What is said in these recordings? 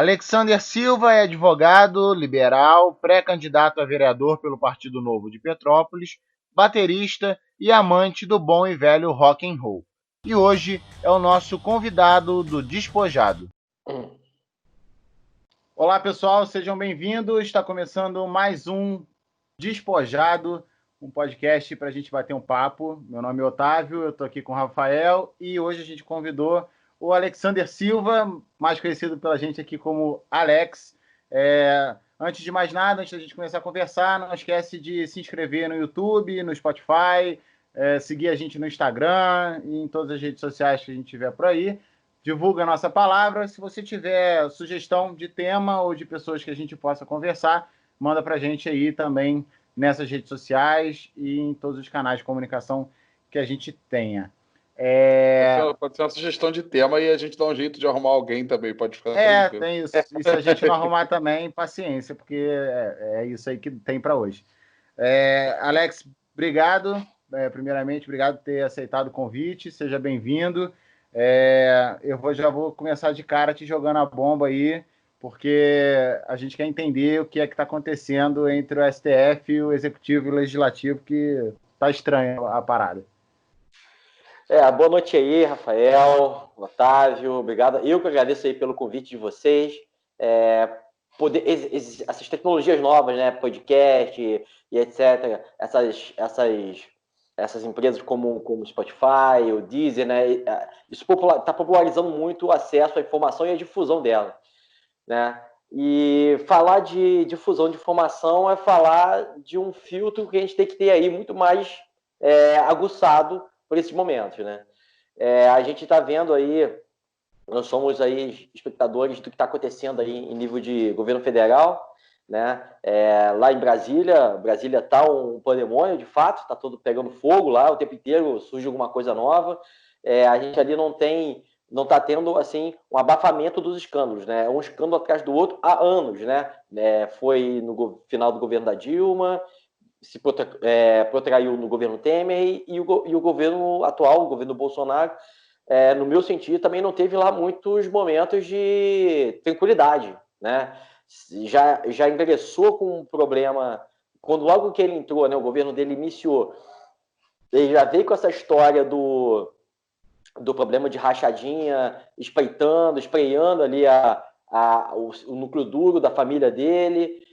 Alexander Silva é advogado liberal, pré-candidato a vereador pelo Partido Novo de Petrópolis, baterista e amante do bom e velho rock and roll. E hoje é o nosso convidado do Despojado. Olá pessoal, sejam bem-vindos. Está começando mais um Despojado, um podcast para a gente bater um papo. Meu nome é Otávio, eu estou aqui com o Rafael e hoje a gente convidou o Alexander Silva, mais conhecido pela gente aqui como Alex. Antes de mais nada, antes da gente começar a conversar, não esquece de se inscrever no YouTube, no Spotify, seguir a gente no Instagram e em todas as redes sociais que a gente tiver por aí. Divulga a nossa palavra. Se você tiver sugestão de tema ou de pessoas que a gente possa conversar, manda para a gente aí também nessas redes sociais e em todos os canais de comunicação que a gente tenha. Pode ser uma sugestão de tema e a gente dá um jeito de arrumar alguém também, pode ficar tranquilo. Tem isso. E se a gente não arrumar também, paciência, porque é isso aí que tem para hoje. Alex, obrigado. Primeiramente, obrigado por ter aceitado o convite. Seja bem-vindo. Já vou começar de cara te jogando a bomba aí, porque a gente quer entender o que é que está acontecendo entre o STF, o Executivo e o Legislativo, que está estranha a parada. Boa noite aí, Rafael, Otávio, obrigado. Eu que agradeço aí pelo convite de vocês. Essas tecnologias novas, né, podcast e etc., essas empresas como o Spotify, o Deezer, né, isso está popularizando muito o acesso à informação e a difusão dela, né? E falar de difusão de informação é falar de um filtro que a gente tem que ter aí muito mais aguçado por esses momentos, né? A gente está vendo aí, nós somos aí espectadores do que está acontecendo aí em nível de governo federal, né? Lá em Brasília está um pandemônio, de fato, está tudo pegando fogo lá, o tempo inteiro surge alguma coisa nova. A gente ali não está tendo assim um abafamento dos escândalos, né? Um escândalo atrás do outro há anos, né? Foi no final do governo da Dilma, se protraiu no governo Temer e o governo atual, o governo Bolsonaro, no meu sentido, também não teve lá muitos momentos de tranquilidade, né? Já ingressou com um problema, quando logo que ele entrou, né, o governo dele iniciou, ele já veio com essa história do problema de rachadinha, espreitando ali o núcleo duro da família dele.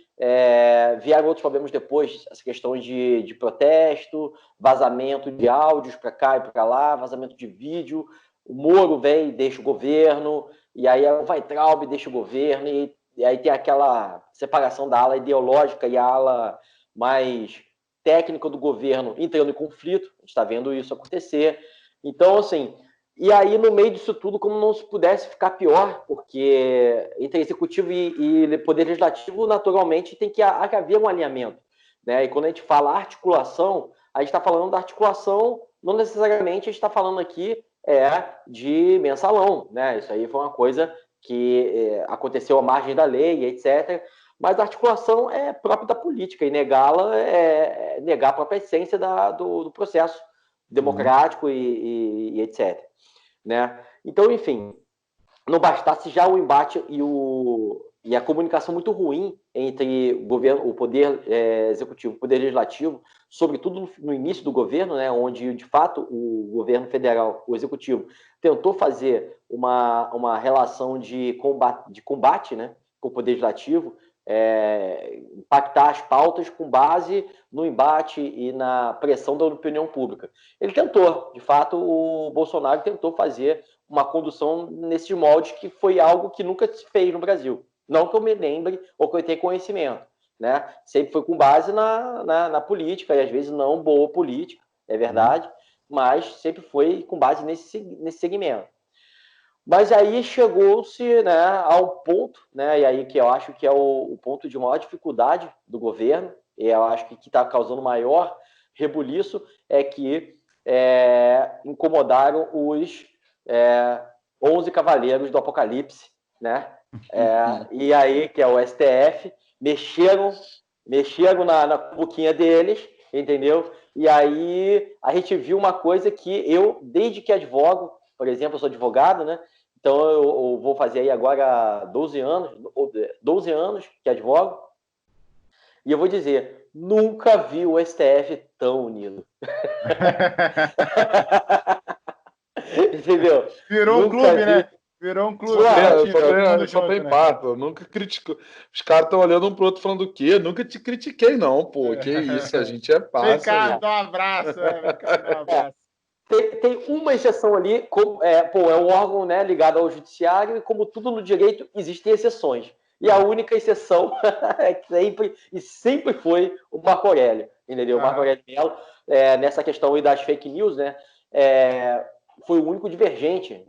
Vieram outros problemas depois, as questões de protesto, vazamento de áudios para cá e para lá, vazamento de vídeo. O Moro vem e deixa o governo, e aí o Weintraub deixa o governo, e aí tem aquela separação da ala ideológica e a ala mais técnica do governo entrando em conflito. A gente está vendo isso acontecer. Então, assim, e aí no meio disso tudo, como não se pudesse ficar pior, porque entre executivo e poder legislativo, naturalmente, tem que haver um alinhamento, né? E quando a gente fala articulação, a gente está falando da articulação, não necessariamente a gente está falando aqui de mensalão, né? Isso aí foi uma coisa que aconteceu à margem da lei, etc., mas a articulação é própria da política, e negá-la é negar a própria essência do processo democrático e etc., né? Então, enfim, não bastasse já o embate e a comunicação muito ruim entre o poder executivo e o poder legislativo, sobretudo no início do governo, né, onde, de fato, o governo federal, o executivo, tentou fazer uma relação de combate, né, com o poder legislativo, impactar as pautas com base no embate e na pressão da opinião pública. Ele tentou, de fato, o Bolsonaro tentou fazer uma condução nesses moldes, que foi algo que nunca se fez no Brasil. Não que eu me lembre ou que eu tenha conhecimento, né? Sempre foi com base na política, e às vezes não boa política, é verdade, mas sempre foi com base nesse segmento. Mas aí chegou-se, né, ao ponto, né, e aí que eu acho que é o ponto de maior dificuldade do governo, e eu acho que está causando maior rebuliço, é que incomodaram os 11 cavaleiros do Apocalipse, né? E aí, que é o STF, mexeram na boquinha deles, entendeu? E aí a gente viu uma coisa que eu, desde que advogo, por exemplo, eu sou advogado, né? Então, eu vou fazer aí agora 12 anos que advogo, e eu vou dizer, nunca vi o STF tão unido. Entendeu? Virou um clube, né? Virou um clube. Todo mundo Só junto, tem né? papo. Nunca critico. Os caras estão olhando um pro outro falando o quê? Nunca te critiquei, não, pô. Que isso, a gente é Vem parça. cá, dá um abraço. Vem cá, dá um abraço. Tem uma exceção ali, é um órgão, né, ligado ao judiciário, e como tudo no direito, existem exceções. E a única exceção sempre foi o Marco Aurélio, entendeu? O Marco Aurélio Mello, nessa questão aí das fake news, né, foi o único divergente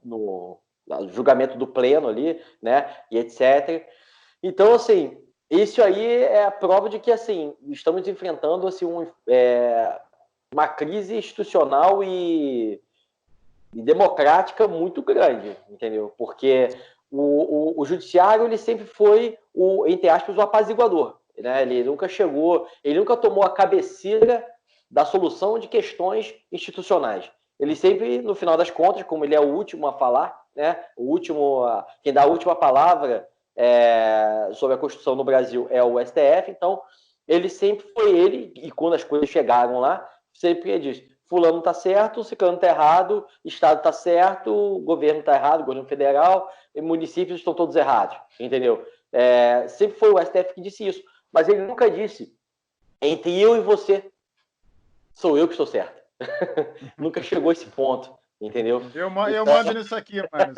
no julgamento do pleno ali, né, e etc. Então, assim, isso aí é a prova de que, assim, estamos enfrentando, assim, uma crise institucional e democrática muito grande, entendeu? Porque o judiciário, ele sempre foi entre aspas, o apaziguador, né? Ele nunca tomou a cabeceira da solução de questões institucionais. Ele sempre, no final das contas, como ele é o último a falar, né? Quem dá a última palavra sobre a Constituição no Brasil é o STF, então ele sempre foi e quando as coisas chegaram lá, sempre diz, fulano está certo, ciclano está errado, Estado está certo, governo está errado, governo federal, e municípios estão todos errados, entendeu? Sempre foi o STF que disse isso, mas ele nunca disse, entre eu e você, sou eu que estou certo. Nunca chegou a esse ponto, entendeu? Eu mando nisso aqui, mano.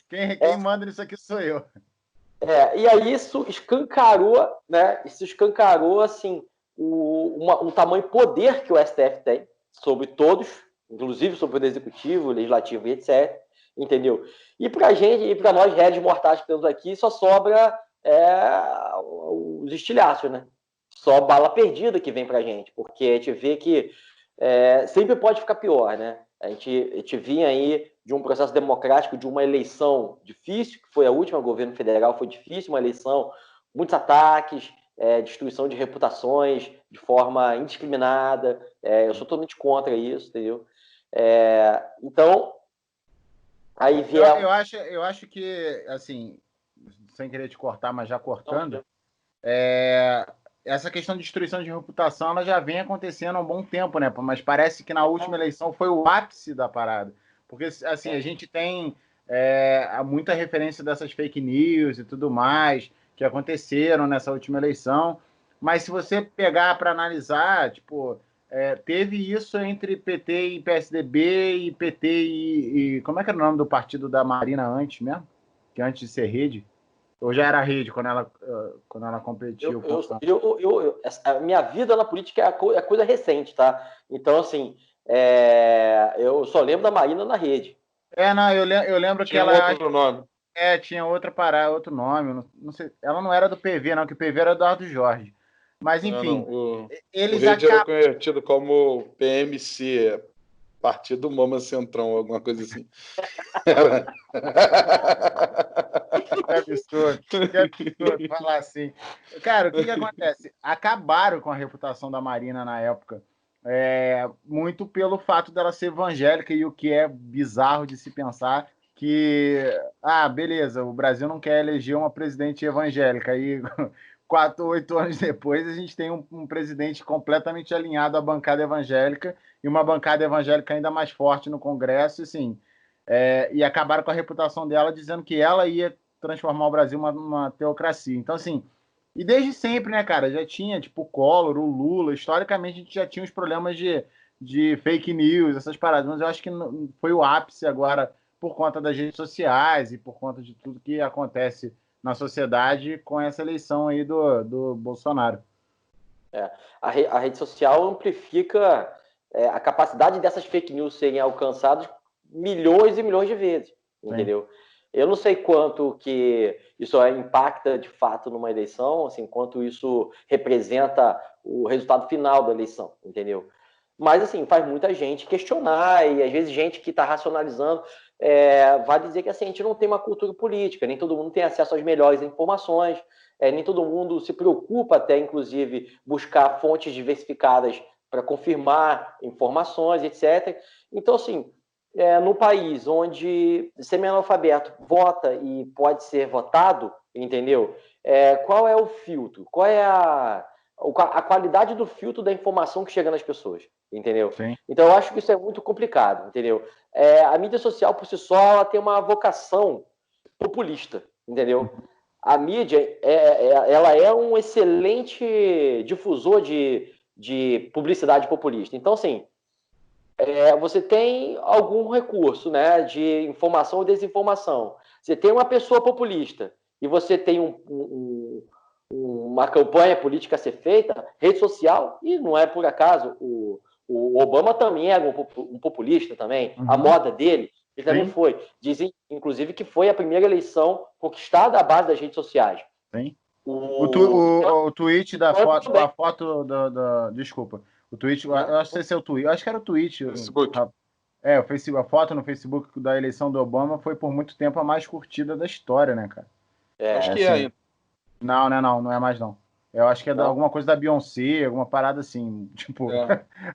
Quem manda nisso aqui sou eu. E aí isso escancarou, né? Isso escancarou, assim, um tamanho poder que o STF tem sobre todos, inclusive sobre o Poder Executivo, Legislativo e etc. Entendeu? E para gente, e para nós, réis mortais que temos aqui, só sobra os estilhaços, né? Só bala perdida que vem para a gente, porque a gente vê que sempre pode ficar pior, né? A gente vinha aí de um processo democrático, de uma eleição difícil, que foi a última, o governo federal foi difícil, uma eleição, muitos ataques, destruição de reputações de forma indiscriminada. Eu sou totalmente contra isso, entendeu? Então, aí vier... Eu acho que, assim, sem querer te cortar, mas já cortando, essa questão de destruição de reputação ela já vem acontecendo há um bom tempo, né? Mas parece que na última eleição foi o ápice da parada. Porque, assim, a gente tem muita referência dessas fake news e tudo mais que aconteceram nessa última eleição. Mas se você pegar para analisar, tipo, teve isso entre PT e PSDB e PT e... Como é que era o nome do partido da Marina antes mesmo? Que antes de ser rede? Ou já era rede quando ela competiu? A minha vida na política é coisa recente, tá? Então, assim, eu só lembro da Marina na rede. Não, eu lembro que ela... Tinha outro nome. Tinha outra parada, outro nome. Não sei, ela não era do PV, não, que o PV era do Eduardo Jorge. Mas, enfim, eles rede era conhecido como PMC, Partido Mama Centrão, alguma coisa assim. Que absurdo falar assim. Cara, o que acontece? Acabaram com a reputação da Marina na época. Muito pelo fato dela ser evangélica, e o que é bizarro de se pensar que, beleza, o Brasil não quer eleger uma presidente evangélica, e 4, 8 anos depois a gente tem um presidente completamente alinhado à bancada evangélica, e uma bancada evangélica ainda mais forte no Congresso, assim, e acabaram com a reputação dela dizendo que ela ia transformar o Brasil numa teocracia. Então, assim, e desde sempre, né, cara, já tinha, tipo, o Collor, o Lula, historicamente a gente já tinha os problemas de fake news, essas paradas, mas eu acho que foi o ápice agora por conta das redes sociais e por conta de tudo que acontece na sociedade com essa eleição aí do Bolsonaro. A rede social amplifica a capacidade dessas fake news serem alcançadas milhões e milhões de vezes, entendeu? Eu não sei quanto que isso impacta de fato numa eleição, assim, quanto isso representa o resultado final da eleição, entendeu? Mas, assim, faz muita gente questionar, e às vezes gente que está racionalizando vai dizer que assim, a gente não tem uma cultura política, nem todo mundo tem acesso às melhores informações, nem todo mundo se preocupa até, inclusive, buscar fontes diversificadas para confirmar informações, etc. Então, assim, no país onde semi-analfabeto vota e pode ser votado, entendeu? Qual é o filtro? Qual é a qualidade do filtro da informação que chega nas pessoas, entendeu? Sim. Então, eu acho que isso é muito complicado, entendeu? A mídia social, por si só, ela tem uma vocação populista, entendeu? A mídia, ela é um excelente difusor de publicidade populista. Então, assim, você tem algum recurso, né, de informação ou desinformação. Você tem uma pessoa populista e você tem uma campanha política a ser feita, rede social, e não é por acaso, o Obama também era um populista também, a moda dele, ele também foi. Dizem, inclusive, que foi a primeira eleição conquistada à base das redes sociais. Sim. O tweet da foto, a foto desculpa. O tweet, eu acho que esse é o tweet. Eu acho que era o tweet. Facebook. O Facebook, a foto no Facebook da eleição do Obama foi por muito tempo a mais curtida da história, né, cara? Acho que assim, ainda. Não é mais não. Eu acho que é alguma coisa da Beyoncé, alguma parada assim, tipo,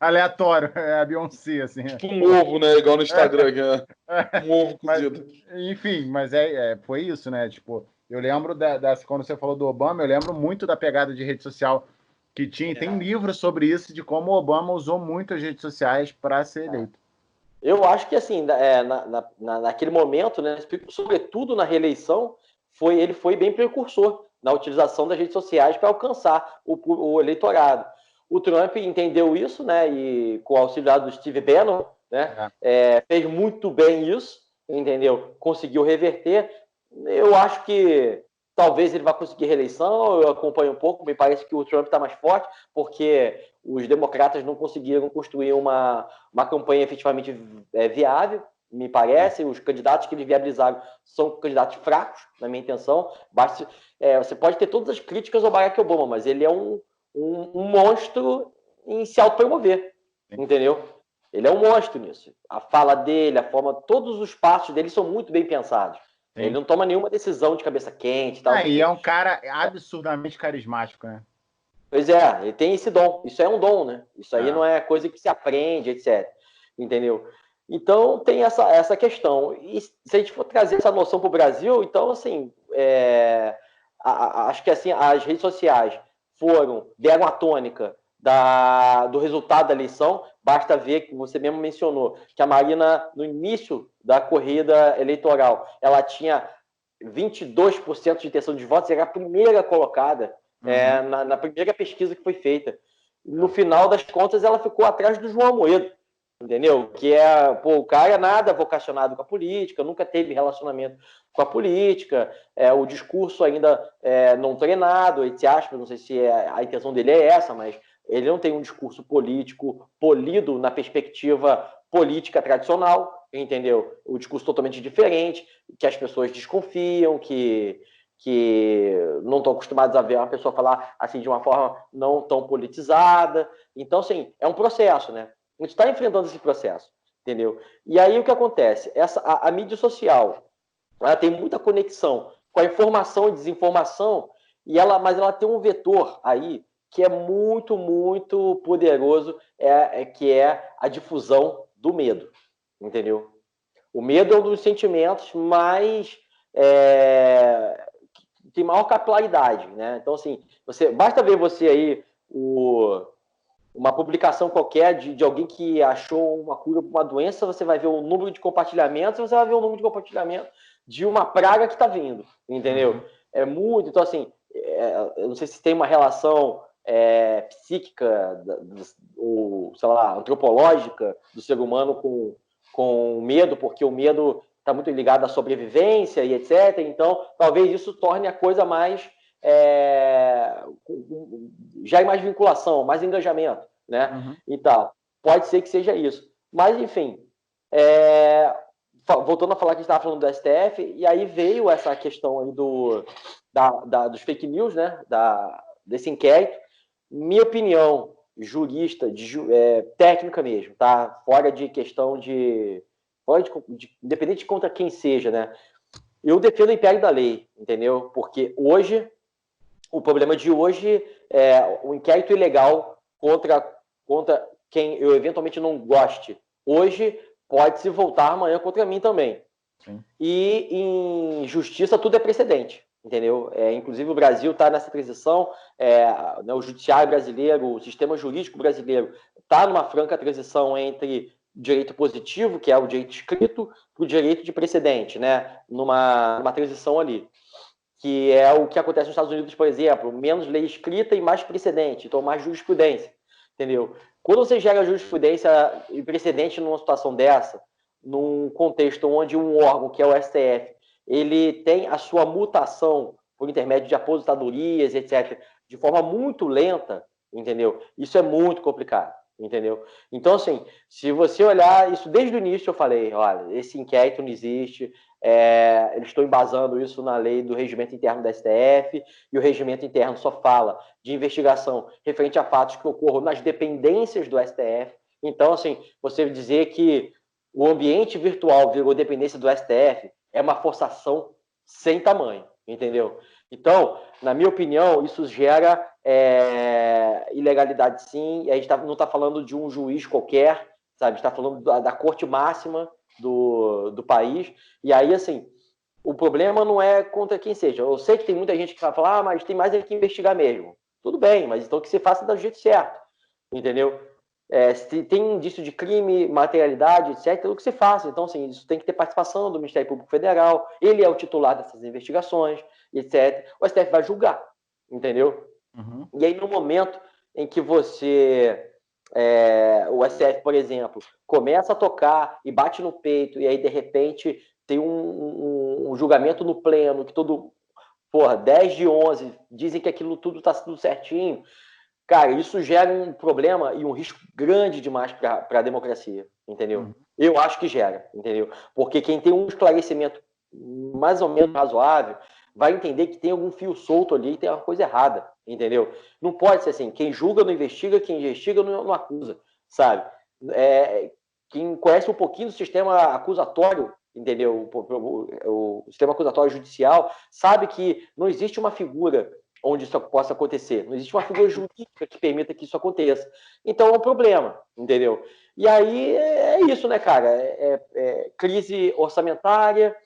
aleatório, é a Beyoncé, assim. Tipo um ovo, né? Igual no Instagram, um ovo cozido. Enfim, mas foi isso, né? Tipo, eu lembro quando você falou do Obama, eu lembro muito da pegada de rede social que tinha. Tem livros sobre isso, de como o Obama usou muito as redes sociais para ser eleito. Eu acho que, assim, naquele momento, né, sobretudo na reeleição, ele foi bem precursor na utilização das redes sociais para alcançar o eleitorado. O Trump entendeu isso, né, e com o auxílio do Steve Bannon, né, fez muito bem isso, entendeu? Conseguiu reverter. Eu acho que talvez ele vá conseguir reeleição, eu acompanho um pouco, me parece que o Trump está mais forte, porque os democratas não conseguiram construir uma campanha efetivamente viável, me parece. Os candidatos que eles viabilizaram são candidatos fracos, na minha intenção. Você pode ter todas as críticas ao Barack Obama, mas ele é um monstro em se autopromover, entendeu? Ele é um monstro nisso. A fala dele, a forma, todos os passos dele são muito bem pensados. Sim. Ele não toma nenhuma decisão de cabeça quente. Tal, e é um cara absurdamente carismático, né? Pois é, ele tem esse dom. Isso é um dom, né? Isso aí não é coisa que se aprende, etc. Entendeu? Então, tem essa questão. E se a gente for trazer essa noção para o Brasil, então, assim, acho que assim, as redes sociais deram a tônica do resultado da eleição. Basta ver, que você mesmo mencionou, que a Marina, no início da corrida eleitoral, ela tinha 22% de intenção de votos, era a primeira colocada na primeira pesquisa que foi feita. No final das contas, ela ficou atrás do João Amoedo, entendeu? Que o cara nada vocacionado com a política, nunca teve relacionamento com a política, o discurso ainda não treinado, entre aspas, não sei se a intenção dele é essa, mas ele não tem um discurso político polido na perspectiva política tradicional, entendeu? O discurso totalmente diferente, que as pessoas desconfiam, que não estão acostumados a ver uma pessoa falar assim de uma forma não tão politizada. Então, assim, é um processo, né? A gente está enfrentando esse processo, entendeu? E aí o que acontece? A mídia social, ela tem muita conexão com a informação e desinformação, mas ela tem um vetor aí que é muito, muito poderoso, que é a difusão do medo, entendeu? O medo é um dos sentimentos mais tem maior capilaridade, né? Então, assim, basta ver você aí uma publicação qualquer de alguém que achou uma cura para uma doença, você vai ver o número de compartilhamentos, você vai ver o número de compartilhamento de uma praga que está vindo, entendeu? É muito. Então, assim, eu não sei se tem uma relação psíquica ou, sei lá, antropológica do ser humano com o medo, porque o medo está muito ligado à sobrevivência e etc. Então, talvez isso torne a coisa mais já mais vinculação, mais engajamento, né? E tal. Pode ser que seja isso. Mas, enfim, voltando a falar que a gente estava falando do STF, e aí veio essa questão aí dos fake news, né? Desse inquérito. Minha opinião, jurista, técnica mesmo, tá? Fora de questão independente de contra quem seja, né? Eu defendo o império da lei, entendeu? Porque hoje, o problema de hoje é o inquérito ilegal contra quem eu eventualmente não goste. Hoje pode se voltar amanhã contra mim também. Sim. E em justiça tudo é precedente, entendeu? Inclusive o Brasil está nessa transição, né, o judiciário brasileiro, o sistema jurídico brasileiro está numa franca transição entre direito positivo, que é o direito escrito, para o direito de precedente, né? Numa transição ali, que é o que acontece nos Estados Unidos, por exemplo, menos lei escrita e mais precedente, então mais jurisprudência, entendeu? Quando você gera jurisprudência e precedente numa situação dessa, num contexto onde um órgão, que é o STF, ele tem a sua mutação por intermédio de aposentadorias, etc., de forma muito lenta, entendeu? Isso é muito complicado, entendeu? Então, assim, se você olhar isso desde o início, eu falei, olha, esse inquérito não existe, eles estão embasando isso na lei do regimento interno da STF, e o regimento interno só fala de investigação referente a fatos que ocorram nas dependências do STF. Então, assim, você dizer que o ambiente virtual virou dependência do STF é uma forçação sem tamanho, entendeu? Então, na minha opinião, isso gera ilegalidade sim, e a gente não está falando de um juiz qualquer, sabe? A gente está falando da corte máxima do país, e aí, assim, o problema não é contra quem seja. Eu sei que tem muita gente que vai falar, mas tem mais que investigar mesmo. Tudo bem, mas então que se faça do jeito certo, entendeu? Se tem indício de crime, materialidade, etc., o que se faça. Então, assim, isso tem que ter participação do Ministério Público Federal, ele é o titular dessas investigações, etc. O STF vai julgar, entendeu? Uhum. E aí, no momento em que você, o STF, por exemplo, começa a tocar e bate no peito, e aí, de repente, tem um julgamento no pleno, que 10 de 11 dizem que aquilo tudo está tudo certinho. Cara, isso gera um problema e um risco grande demais para a democracia, entendeu? Uhum. Eu acho que gera, entendeu? Porque quem tem um esclarecimento mais ou menos razoável vai entender que tem algum fio solto ali e tem uma coisa errada, entendeu? Não pode ser assim, quem julga não investiga, quem investiga não acusa, sabe? Quem conhece um pouquinho do sistema acusatório, entendeu? O sistema acusatório judicial sabe que não existe uma figura onde isso possa acontecer. Não existe uma figura jurídica que permita que isso aconteça. Então é um problema, entendeu? E aí é isso, né, cara? Crise orçamentária,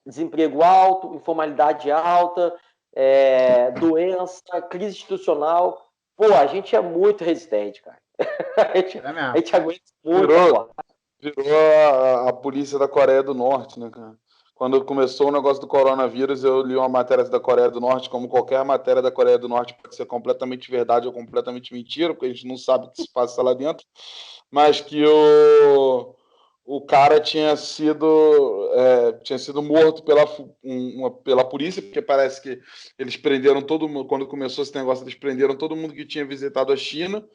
desemprego alto, informalidade alta, doença, crise institucional. Pô, a gente é muito resistente, cara. A gente aguenta muito. Virou a polícia da Coreia do Norte, né, cara? Quando começou o negócio do coronavírus, eu li uma matéria da Coreia do Norte, como qualquer matéria da Coreia do Norte pode ser completamente verdade ou completamente mentira, porque a gente não sabe o que se passa lá dentro, mas que o cara tinha sido morto pela polícia, porque parece que eles prenderam todo mundo, quando começou esse negócio, eles prenderam todo mundo que tinha visitado a China.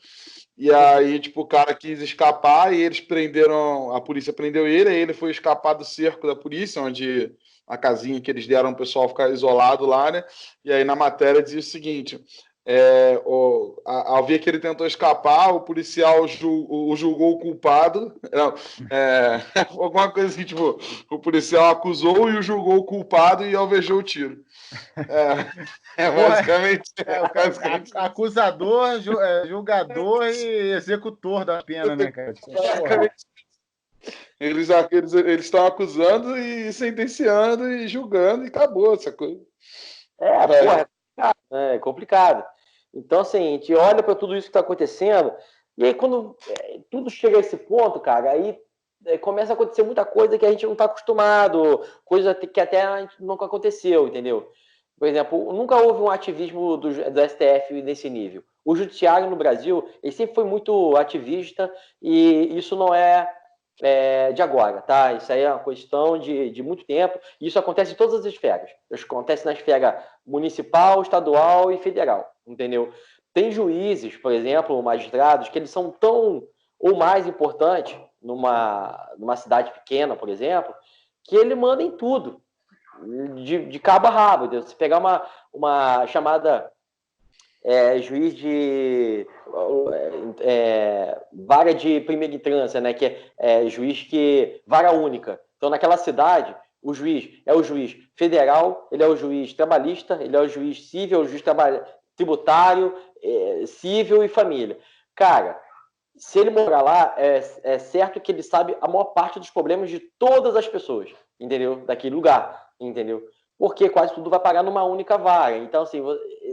E aí, tipo, o cara quis escapar e a polícia prendeu ele, aí ele foi escapar do cerco da polícia, onde a casinha que eles deram o pessoal ficar isolado lá, né? E aí na matéria dizia o seguinte, ao ver que ele tentou escapar, o policial o julgou o culpado, alguma coisa assim, tipo, o policial acusou e o julgou o culpado e alvejou o tiro. Basicamente. Acusador, julgador e executor da pena, né, cara? Eles estão acusando e sentenciando e julgando e acabou essa coisa. É complicado. Então, assim, a gente olha para tudo isso que está acontecendo e aí quando tudo chega a esse ponto, cara, aí começa a acontecer muita coisa que a gente não está acostumado, coisa que até a gente nunca aconteceu, entendeu? Por exemplo, nunca houve um ativismo do STF nesse nível. O judiciário no Brasil, ele sempre foi muito ativista e isso não é de agora, tá? Isso aí é uma questão de muito tempo e isso acontece em todas as esferas. Isso acontece na esfera municipal, estadual e federal, entendeu? Tem juízes, por exemplo, magistrados, que eles são tão ou mais importantes numa cidade pequena, por exemplo, que ele manda em tudo. De cabo a rabo, entendeu? Se pegar uma chamada juiz de vara de primeira instância, né? Que é juiz vara única. Então, naquela cidade, o juiz é o juiz federal, ele é o juiz trabalhista, ele é o juiz civil, é o juiz tributário, civil e família. Cara, se ele morar lá, é certo que ele sabe a maior parte dos problemas de todas as pessoas, entendeu? Daquele lugar, entendeu? Porque quase tudo vai parar numa única vara. Então, assim,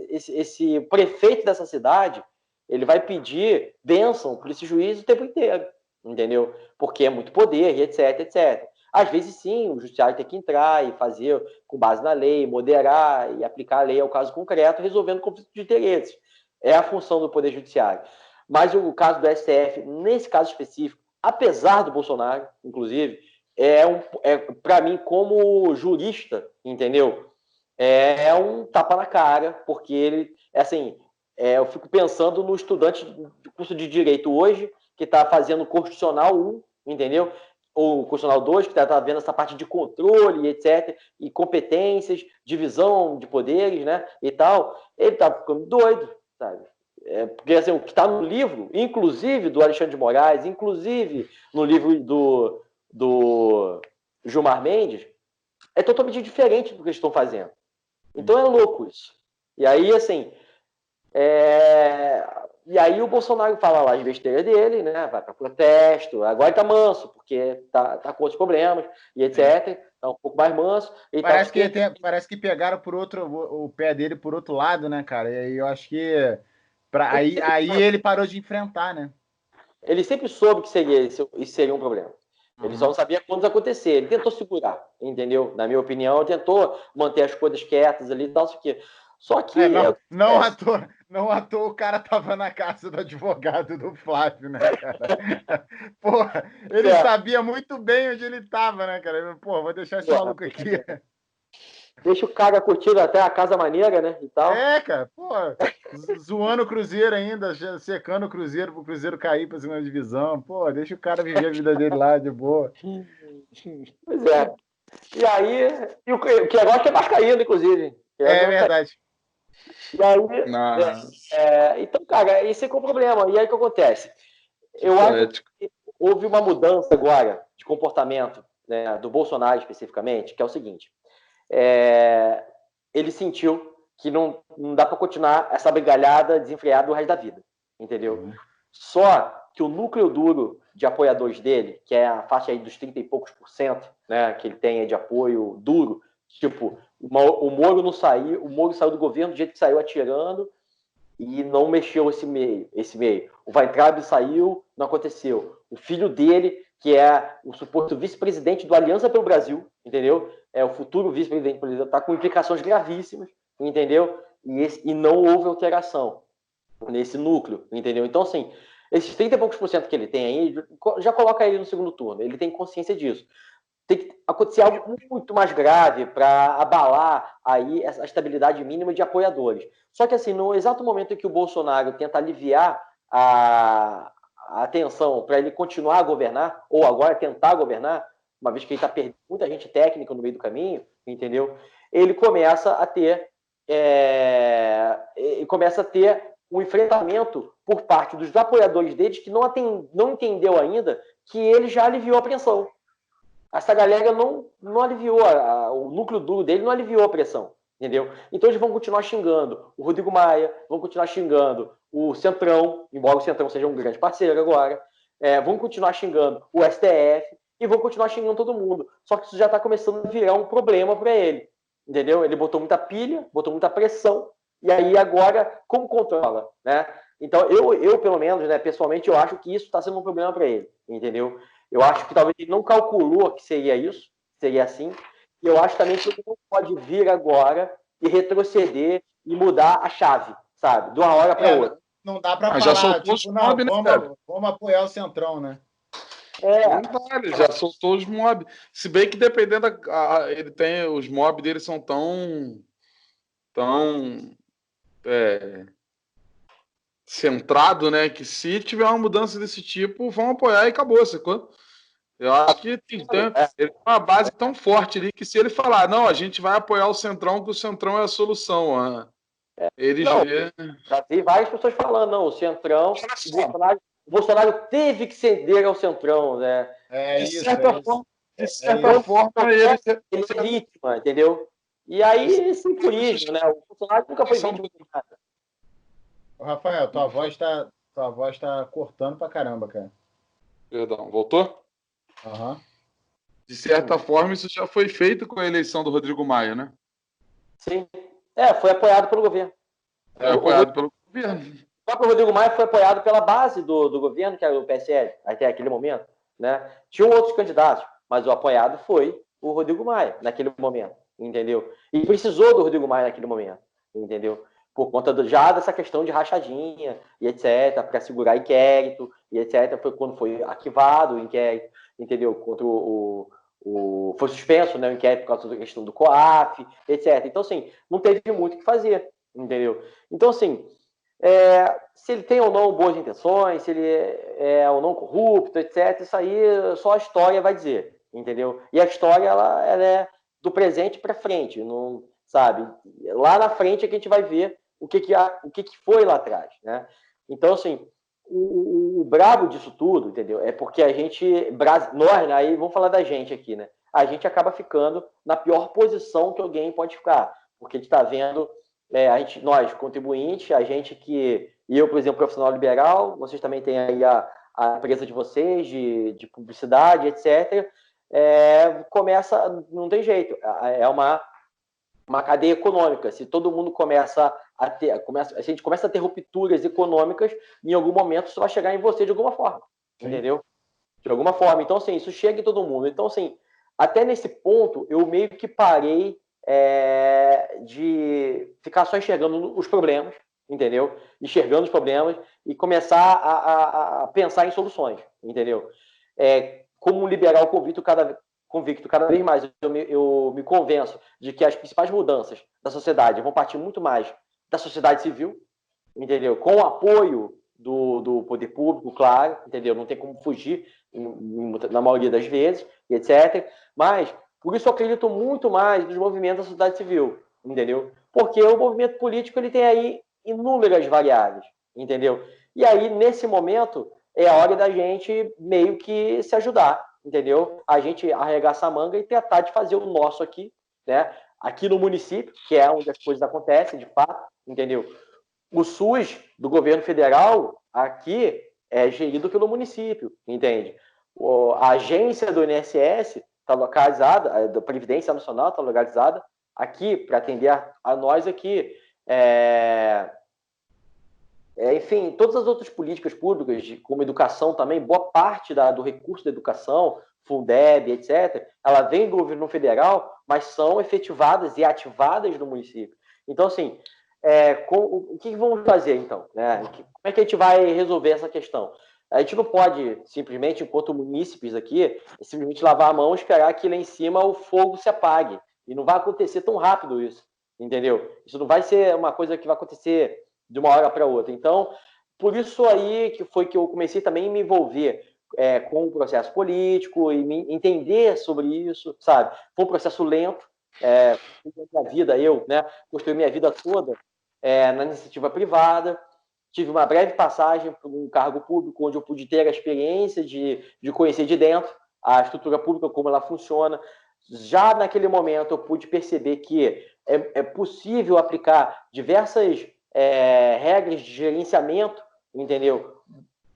esse prefeito dessa cidade, ele vai pedir bênção para esse juiz o tempo inteiro, entendeu? Porque é muito poder e etc, etc. Às vezes, sim, o judiciário tem que entrar e fazer com base na lei, moderar e aplicar a lei ao caso concreto, resolvendo conflito de interesses. É a função do Poder Judiciário. Mas o caso do STF, nesse caso específico, apesar do Bolsonaro, inclusive, para mim, como jurista, entendeu? É um tapa na cara, porque ele, assim, eu fico pensando no estudante do curso de Direito hoje, que está fazendo Constitucional 1, entendeu? Ou Constitucional 2, que está vendo essa parte de controle, etc., e competências, divisão de poderes, né, e tal. Ele está ficando doido, sabe? Porque assim, o que está no livro, inclusive do Alexandre de Moraes, inclusive no livro do Gilmar Mendes, é totalmente diferente do que eles estão fazendo. Então é louco isso. E aí, assim, e aí o Bolsonaro fala lá as besteiras dele, né? Vai para protesto, agora ele tá manso, porque tá com outros problemas, e etc. Tá um pouco mais manso. Parece que pegaram o pé dele por outro lado, né, cara? E aí eu acho que aí ele parou de enfrentar, né? Ele sempre soube que isso seria um problema. Ele só não sabia quando acontecer. Ele tentou segurar, entendeu? Na minha opinião, tentou manter as coisas quietas ali e tal, só que... não à toa o cara tava na casa do advogado do Flávio, né, cara? Porra, ele sabia muito bem onde ele tava, né, cara? Pô, vou deixar esse maluco aqui. Deixa o cara curtindo até a casa maneira, né, e tal. Cara, pô, zoando o Cruzeiro ainda, secando o Cruzeiro pro Cruzeiro cair pra segunda divisão. Pô, deixa o cara viver a vida dele lá, de boa. Pois é. E aí, o que agora que é vascaíno, inclusive. É verdade. E aí, então, cara, esse é o problema. E aí o que acontece? Eu acho que houve uma mudança agora de comportamento, né, do Bolsonaro especificamente, que é o seguinte. Ele sentiu que não dá para continuar essa brigalhada desenfreada o resto da vida, entendeu? Só que o núcleo duro de apoiadores dele, que é a faixa aí dos 30 e poucos %, né, que ele tem de apoio duro, tipo, o Moro não saiu, o Moro saiu do governo do jeito que saiu, atirando, e não mexeu esse meio. O Weintraub saiu, não aconteceu. O filho dele, que é o suposto vice-presidente do Aliança pelo Brasil, entendeu? O futuro vice-presidente do Brasil, está com implicações gravíssimas, entendeu? E não houve alteração nesse núcleo, entendeu? Então, assim, esses 30 e poucos % que ele tem aí, já coloca ele no segundo turno, ele tem consciência disso. Tem que acontecer algo muito mais grave para abalar aí essa estabilidade mínima de apoiadores. Só que, assim, no exato momento em que o Bolsonaro tenta aliviar a atenção para ele continuar a governar, ou agora tentar governar, uma vez que ele está perdendo muita gente técnica no meio do caminho, entendeu? Ele começa a ter um enfrentamento por parte dos apoiadores deles que não entendeu ainda que ele já aliviou a pressão. Essa galera não aliviou, o núcleo duro dele não aliviou a pressão, entendeu? Então eles vão continuar xingando o Rodrigo Maia, vão continuar xingando o Centrão, embora o Centrão seja um grande parceiro agora, vão continuar xingando o STF e vão continuar xingando todo mundo. Só que isso já está começando a virar um problema para ele, entendeu? Ele botou muita pilha, botou muita pressão, e aí agora, como controla, né? Então eu pelo menos, né, pessoalmente, eu acho que isso está sendo um problema para ele, entendeu? Eu acho que talvez ele não calculou que seria isso, seria assim. E eu acho também que ele não pode vir agora e retroceder e mudar a chave, sabe? De uma hora para outra. Não dá para falar, tipo, vamos apoiar o Centrão, né? Não dá, ele já soltou os mobs. Se bem que dependendo ele tem, os mobs dele são tão centrado, né? Que se tiver uma mudança desse tipo, vão apoiar e acabou, sacou? Eu acho que ele tem uma base tão forte ali que se ele falar, não, a gente vai apoiar o Centrão, que o Centrão é a solução. Já vi várias pessoas falando, não, o Centrão, o Bolsonaro teve que ceder ao Centrão, né? De certa forma, ele é vítima, entendeu? E aí, esse por isso, né? O Bolsonaro nunca foi vítima de nada. Rafael, tua voz tá Sua voz tá cortando pra caramba, cara. Perdão, voltou? Aham. De certa forma, isso já foi feito com a eleição do Rodrigo Maia, né? Sim. Foi apoiado pelo governo. É apoiado pelo governo. O próprio Rodrigo Maia foi apoiado pela base do governo, que era o PSL, até aquele momento. Né? Tinham outros candidatos, mas o apoiado foi o Rodrigo Maia, naquele momento, entendeu? E precisou do Rodrigo Maia naquele momento, entendeu? Por conta já dessa questão de rachadinha e etc., para segurar inquérito e etc., foi quando foi arquivado o inquérito, entendeu? Contra foi suspenso, né, o inquérito por causa da questão do COAF, etc. Então, assim, não teve muito o que fazer, entendeu? Então, assim, se ele tem ou não boas intenções, se ele é ou não corrupto, etc., isso aí só a história vai dizer, entendeu? E a história, ela é do presente para frente, não, sabe? Lá na frente é que a gente vai ver o que foi lá atrás, né? Então, assim, o brabo disso tudo, entendeu? É porque a gente, nós, aí vamos falar da gente aqui, né? A gente acaba ficando na pior posição que alguém pode ficar, porque a gente está vendo, nós, contribuintes, a gente que, eu, por exemplo, profissional liberal, vocês também têm aí a empresa de vocês, de publicidade, etc., começa, não tem jeito, é uma cadeia econômica. Se todo mundo começa a gente começa a ter rupturas econômicas, em algum momento isso vai chegar em você de alguma forma, Sim. Entendeu? De alguma forma. Então, assim, isso chega em todo mundo. Então, assim, até nesse ponto, eu meio que parei de ficar só enxergando os problemas, entendeu? Enxergando os problemas e começar a pensar em soluções, entendeu? Como liberal convicto cada vez mais, eu me convenço de que as principais mudanças da sociedade vão partir muito mais da sociedade civil, entendeu? Com o apoio do poder público, claro, entendeu? Não tem como fugir na maioria das vezes, etc. Mas, por isso eu acredito muito mais nos movimentos da sociedade civil, entendeu? Porque o movimento político ele tem aí inúmeras variáveis, entendeu? E aí, nesse momento, é a hora da gente meio que se ajudar, entendeu? A gente arregaçar a manga e tentar de fazer o nosso aqui, né? Aqui no município, que é onde as coisas acontecem, de fato, entendeu? O SUS do governo federal aqui é gerido pelo município, entende? A agência do INSS está localizada, da Previdência Nacional está localizada aqui para atender a nós aqui. Enfim, todas as outras políticas públicas, como educação também, boa parte do recurso da educação, Fundeb, etc., ela vem do governo federal, mas são efetivadas e ativadas no município. Então, assim, o que vamos fazer, então? Né? Como é que a gente vai resolver essa questão? A gente não pode, simplesmente, enquanto munícipes aqui, simplesmente lavar a mão e esperar que lá em cima o fogo se apague. E não vai acontecer tão rápido isso, entendeu? Isso não vai ser uma coisa que vai acontecer de uma hora para outra. Então, por isso aí que foi que eu comecei também a me envolver com o processo político e me entender sobre isso, sabe? Foi um processo lento. Minha vida, construí minha vida toda na iniciativa privada. Tive uma breve passagem por um cargo público, onde eu pude ter a experiência de conhecer de dentro a estrutura pública, como ela funciona. Já naquele momento, eu pude perceber que é possível aplicar diversas regras de gerenciamento, entendeu?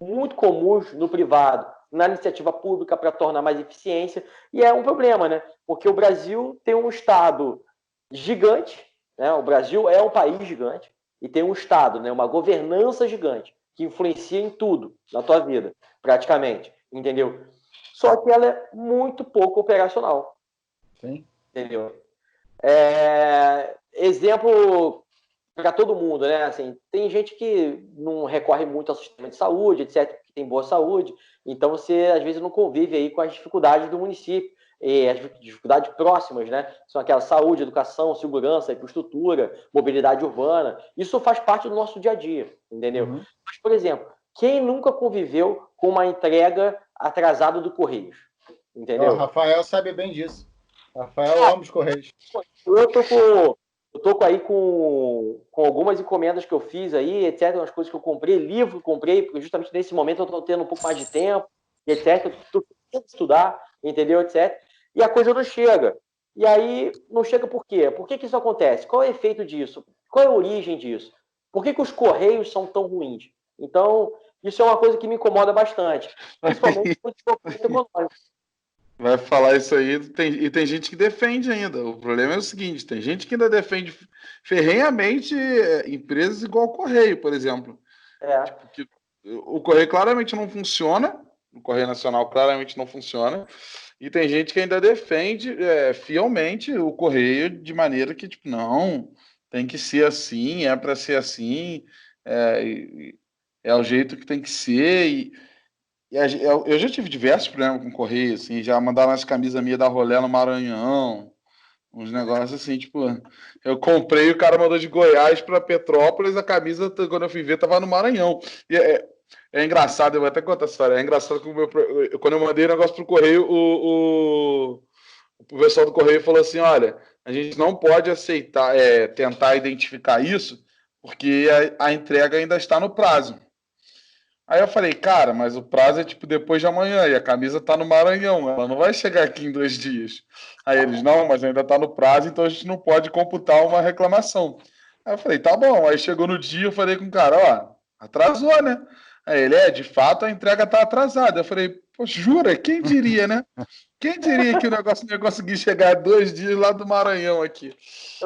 Muito comuns no privado, na iniciativa pública, para tornar mais eficiência. E é um problema, né? Porque o Brasil tem um Estado gigante, né? O Brasil é um país gigante e tem um Estado, né? Uma governança gigante que influencia em tudo na tua vida, praticamente, entendeu? Só que ela é muito pouco operacional. Sim. Entendeu? Exemplo para todo mundo, né? Assim, tem gente que não recorre muito ao sistema de saúde, etc., que tem boa saúde, então você às vezes não convive aí com as dificuldades do município, e as dificuldades próximas, né? São aquelas saúde, educação, segurança, infraestrutura, mobilidade urbana. Isso faz parte do nosso dia a dia, entendeu? Uhum. Mas, por exemplo, quem nunca conviveu com uma entrega atrasada do Correios? Entendeu? O Rafael sabe bem disso. Rafael ama os Correios. Eu tô aí com algumas encomendas que eu fiz aí, etc., umas coisas que eu comprei, livro que eu comprei, porque justamente nesse momento eu tô tendo um pouco mais de tempo, etc., eu tô tentando estudar, entendeu, etc., e a coisa não chega. E aí, não chega por quê? Por que isso acontece? Qual é o efeito disso? Qual é a origem disso? Por que os Correios são tão ruins? Então, Isso é uma coisa que me incomoda bastante, principalmente no desenvolvimento econômico. Vai falar isso aí, e tem gente que defende ainda. O problema é o seguinte: tem gente que ainda defende ferrenhamente empresas igual o Correio, por exemplo. Tipo, que o Correio claramente não funciona, o Correio Nacional claramente não funciona, e tem gente que ainda defende fielmente o Correio de maneira que, tipo, não, tem que ser assim, é para ser assim, é o jeito que tem que ser. Eu já tive diversos problemas com Correio, assim, já mandaram as camisas minhas da Rolé no Maranhão, uns negócios assim, tipo, eu comprei, o cara mandou de Goiás para Petrópolis, a camisa, quando eu fui ver, tava no Maranhão. E é engraçado, eu vou até contar a história, é engraçado que quando eu mandei o negócio pro Correio, o pessoal do Correio falou assim, olha, a gente não pode aceitar, tentar identificar isso, porque a entrega ainda está no prazo. Aí eu falei, cara, mas o prazo é tipo depois de amanhã e a camisa tá no Maranhão, ela não vai chegar aqui em 2 dias. Aí eles, não, mas ainda tá no prazo, então a gente não pode computar uma reclamação. Aí eu falei, tá bom. Aí chegou no dia, eu falei com o cara, ó, atrasou, né? Aí ele, de fato a entrega tá atrasada. Eu falei, pô, jura? Quem diria, né? Quem diria que o negócio não ia conseguir chegar 2 dias lá do Maranhão aqui?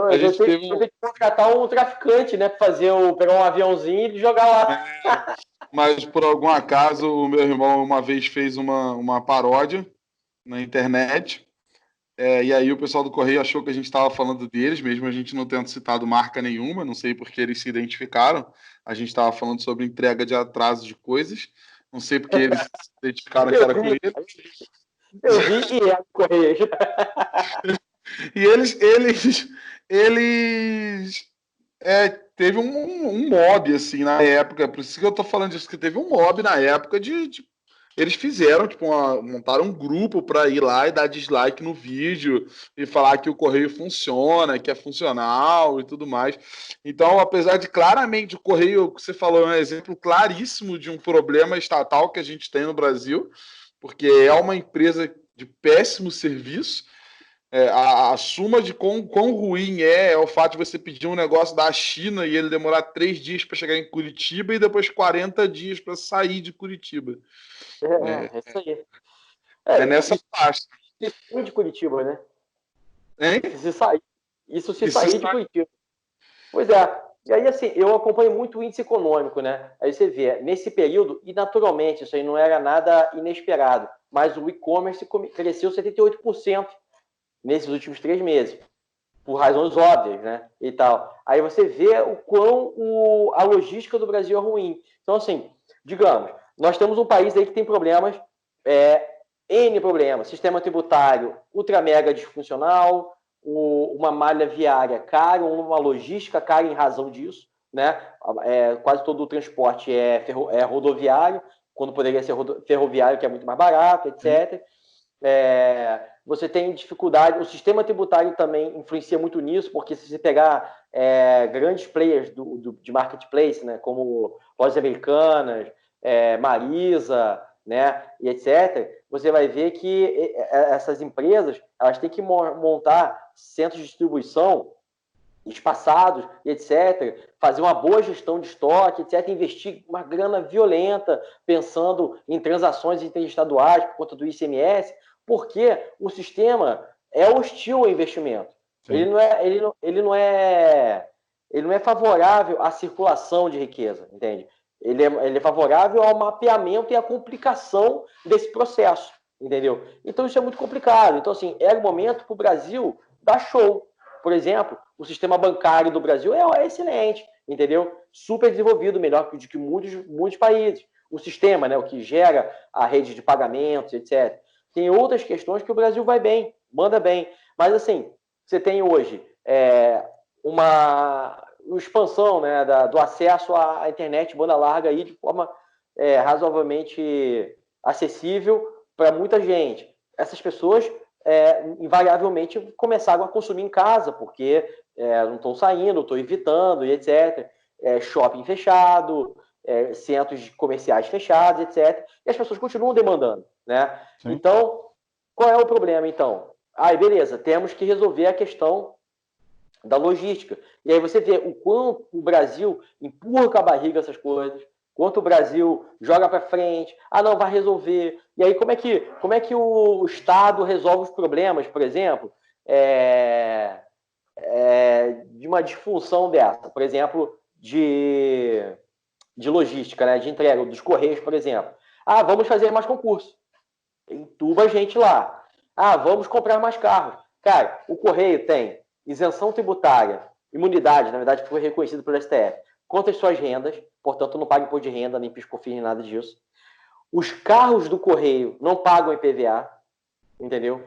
A gente teve Eu tenho que contratar um traficante, né? Pra pegar um aviãozinho e jogar lá. Mas por algum acaso o meu irmão uma vez fez uma paródia na internet, e aí o pessoal do Correio achou que a gente estava falando deles, mesmo a gente não tendo citado marca nenhuma, não sei porque eles se identificaram. A gente estava falando sobre entrega de atraso de coisas, não sei porque eles se identificaram que era com ele. Eu vi e é do Correio. E eles teve um mob, assim, na época, por isso que eu tô falando disso, que teve um mob na época eles fizeram, tipo, montaram um grupo para ir lá e dar dislike no vídeo e falar que o Correio funciona, que é funcional e tudo mais. Então, apesar de claramente o Correio, que você falou, é um exemplo claríssimo de um problema estatal que a gente tem no Brasil, porque é uma empresa de péssimo serviço. A suma de quão ruim é o fato de você pedir um negócio da China e ele demorar 3 dias para chegar em Curitiba e depois 40 dias para sair de Curitiba. É isso aí. É nessa faixa. Se sair de Curitiba, né? Hein? Isso se sair de Curitiba. Pois é. E aí, assim, eu acompanho muito o índice econômico, né? Aí você vê, nesse período, e naturalmente, isso aí não era nada inesperado, mas o e-commerce cresceu 78% nesses últimos 3 meses, por razões óbvias, né? E tal. Aí você vê o quão a logística do Brasil é ruim. Então, assim, digamos, nós temos um país aí que tem problemas, N problemas, sistema tributário ultra mega disfuncional, uma malha viária cara, uma logística cara em razão disso, né? Quase todo o transporte é rodoviário, quando poderia ser ferroviário, que é muito mais barato, etc. Você tem dificuldade, o sistema tributário também influencia muito nisso, porque se você pegar grandes players de marketplace, né, como Lojas Americanas, Marisa, né, e etc., você vai ver que essas empresas elas têm que montar centros de distribuição espaçados, etc., fazer uma boa gestão de estoque, etc., investir uma grana violenta pensando em transações interestaduais por conta do ICMS, porque o sistema é hostil ao investimento. Ele não é favorável à circulação de riqueza, entende? Ele é favorável ao mapeamento e à complicação desse processo, entendeu? Então isso é muito complicado. Então, assim, era o momento para o Brasil dar show. Por exemplo, o sistema bancário do Brasil é excelente, entendeu? Super desenvolvido, melhor do que muitos países. O sistema, né, o que gera a rede de pagamentos, etc. Tem outras questões que o Brasil vai bem, manda bem. Mas, assim, você tem hoje uma expansão, né, do acesso à internet banda larga aí de forma razoavelmente acessível para muita gente. Essas pessoas invariavelmente começaram a consumir em casa, porque não estão saindo, estão evitando, e etc. Shopping fechado, centros comerciais fechados, etc. E as pessoas continuam demandando, né? Então, qual é o problema, então? Beleza, temos que resolver a questão da logística. E aí você vê o quanto o Brasil empurra com a barriga essas coisas, Enquanto o Brasil joga para frente, não, vai resolver. E aí, como é que o Estado resolve os problemas, por exemplo, de uma disfunção dessa? Por exemplo, de logística, né? De entrega, dos Correios, por exemplo. Vamos fazer mais concurso. Entuba a gente lá. Vamos comprar mais carros. Cara, o Correio tem isenção tributária, imunidade, na verdade, que foi reconhecido pelo STF, quanto às suas rendas, portanto, não paga imposto de renda, nem PIS/COFINS, nem nada disso. Os carros do Correio não pagam IPVA, entendeu?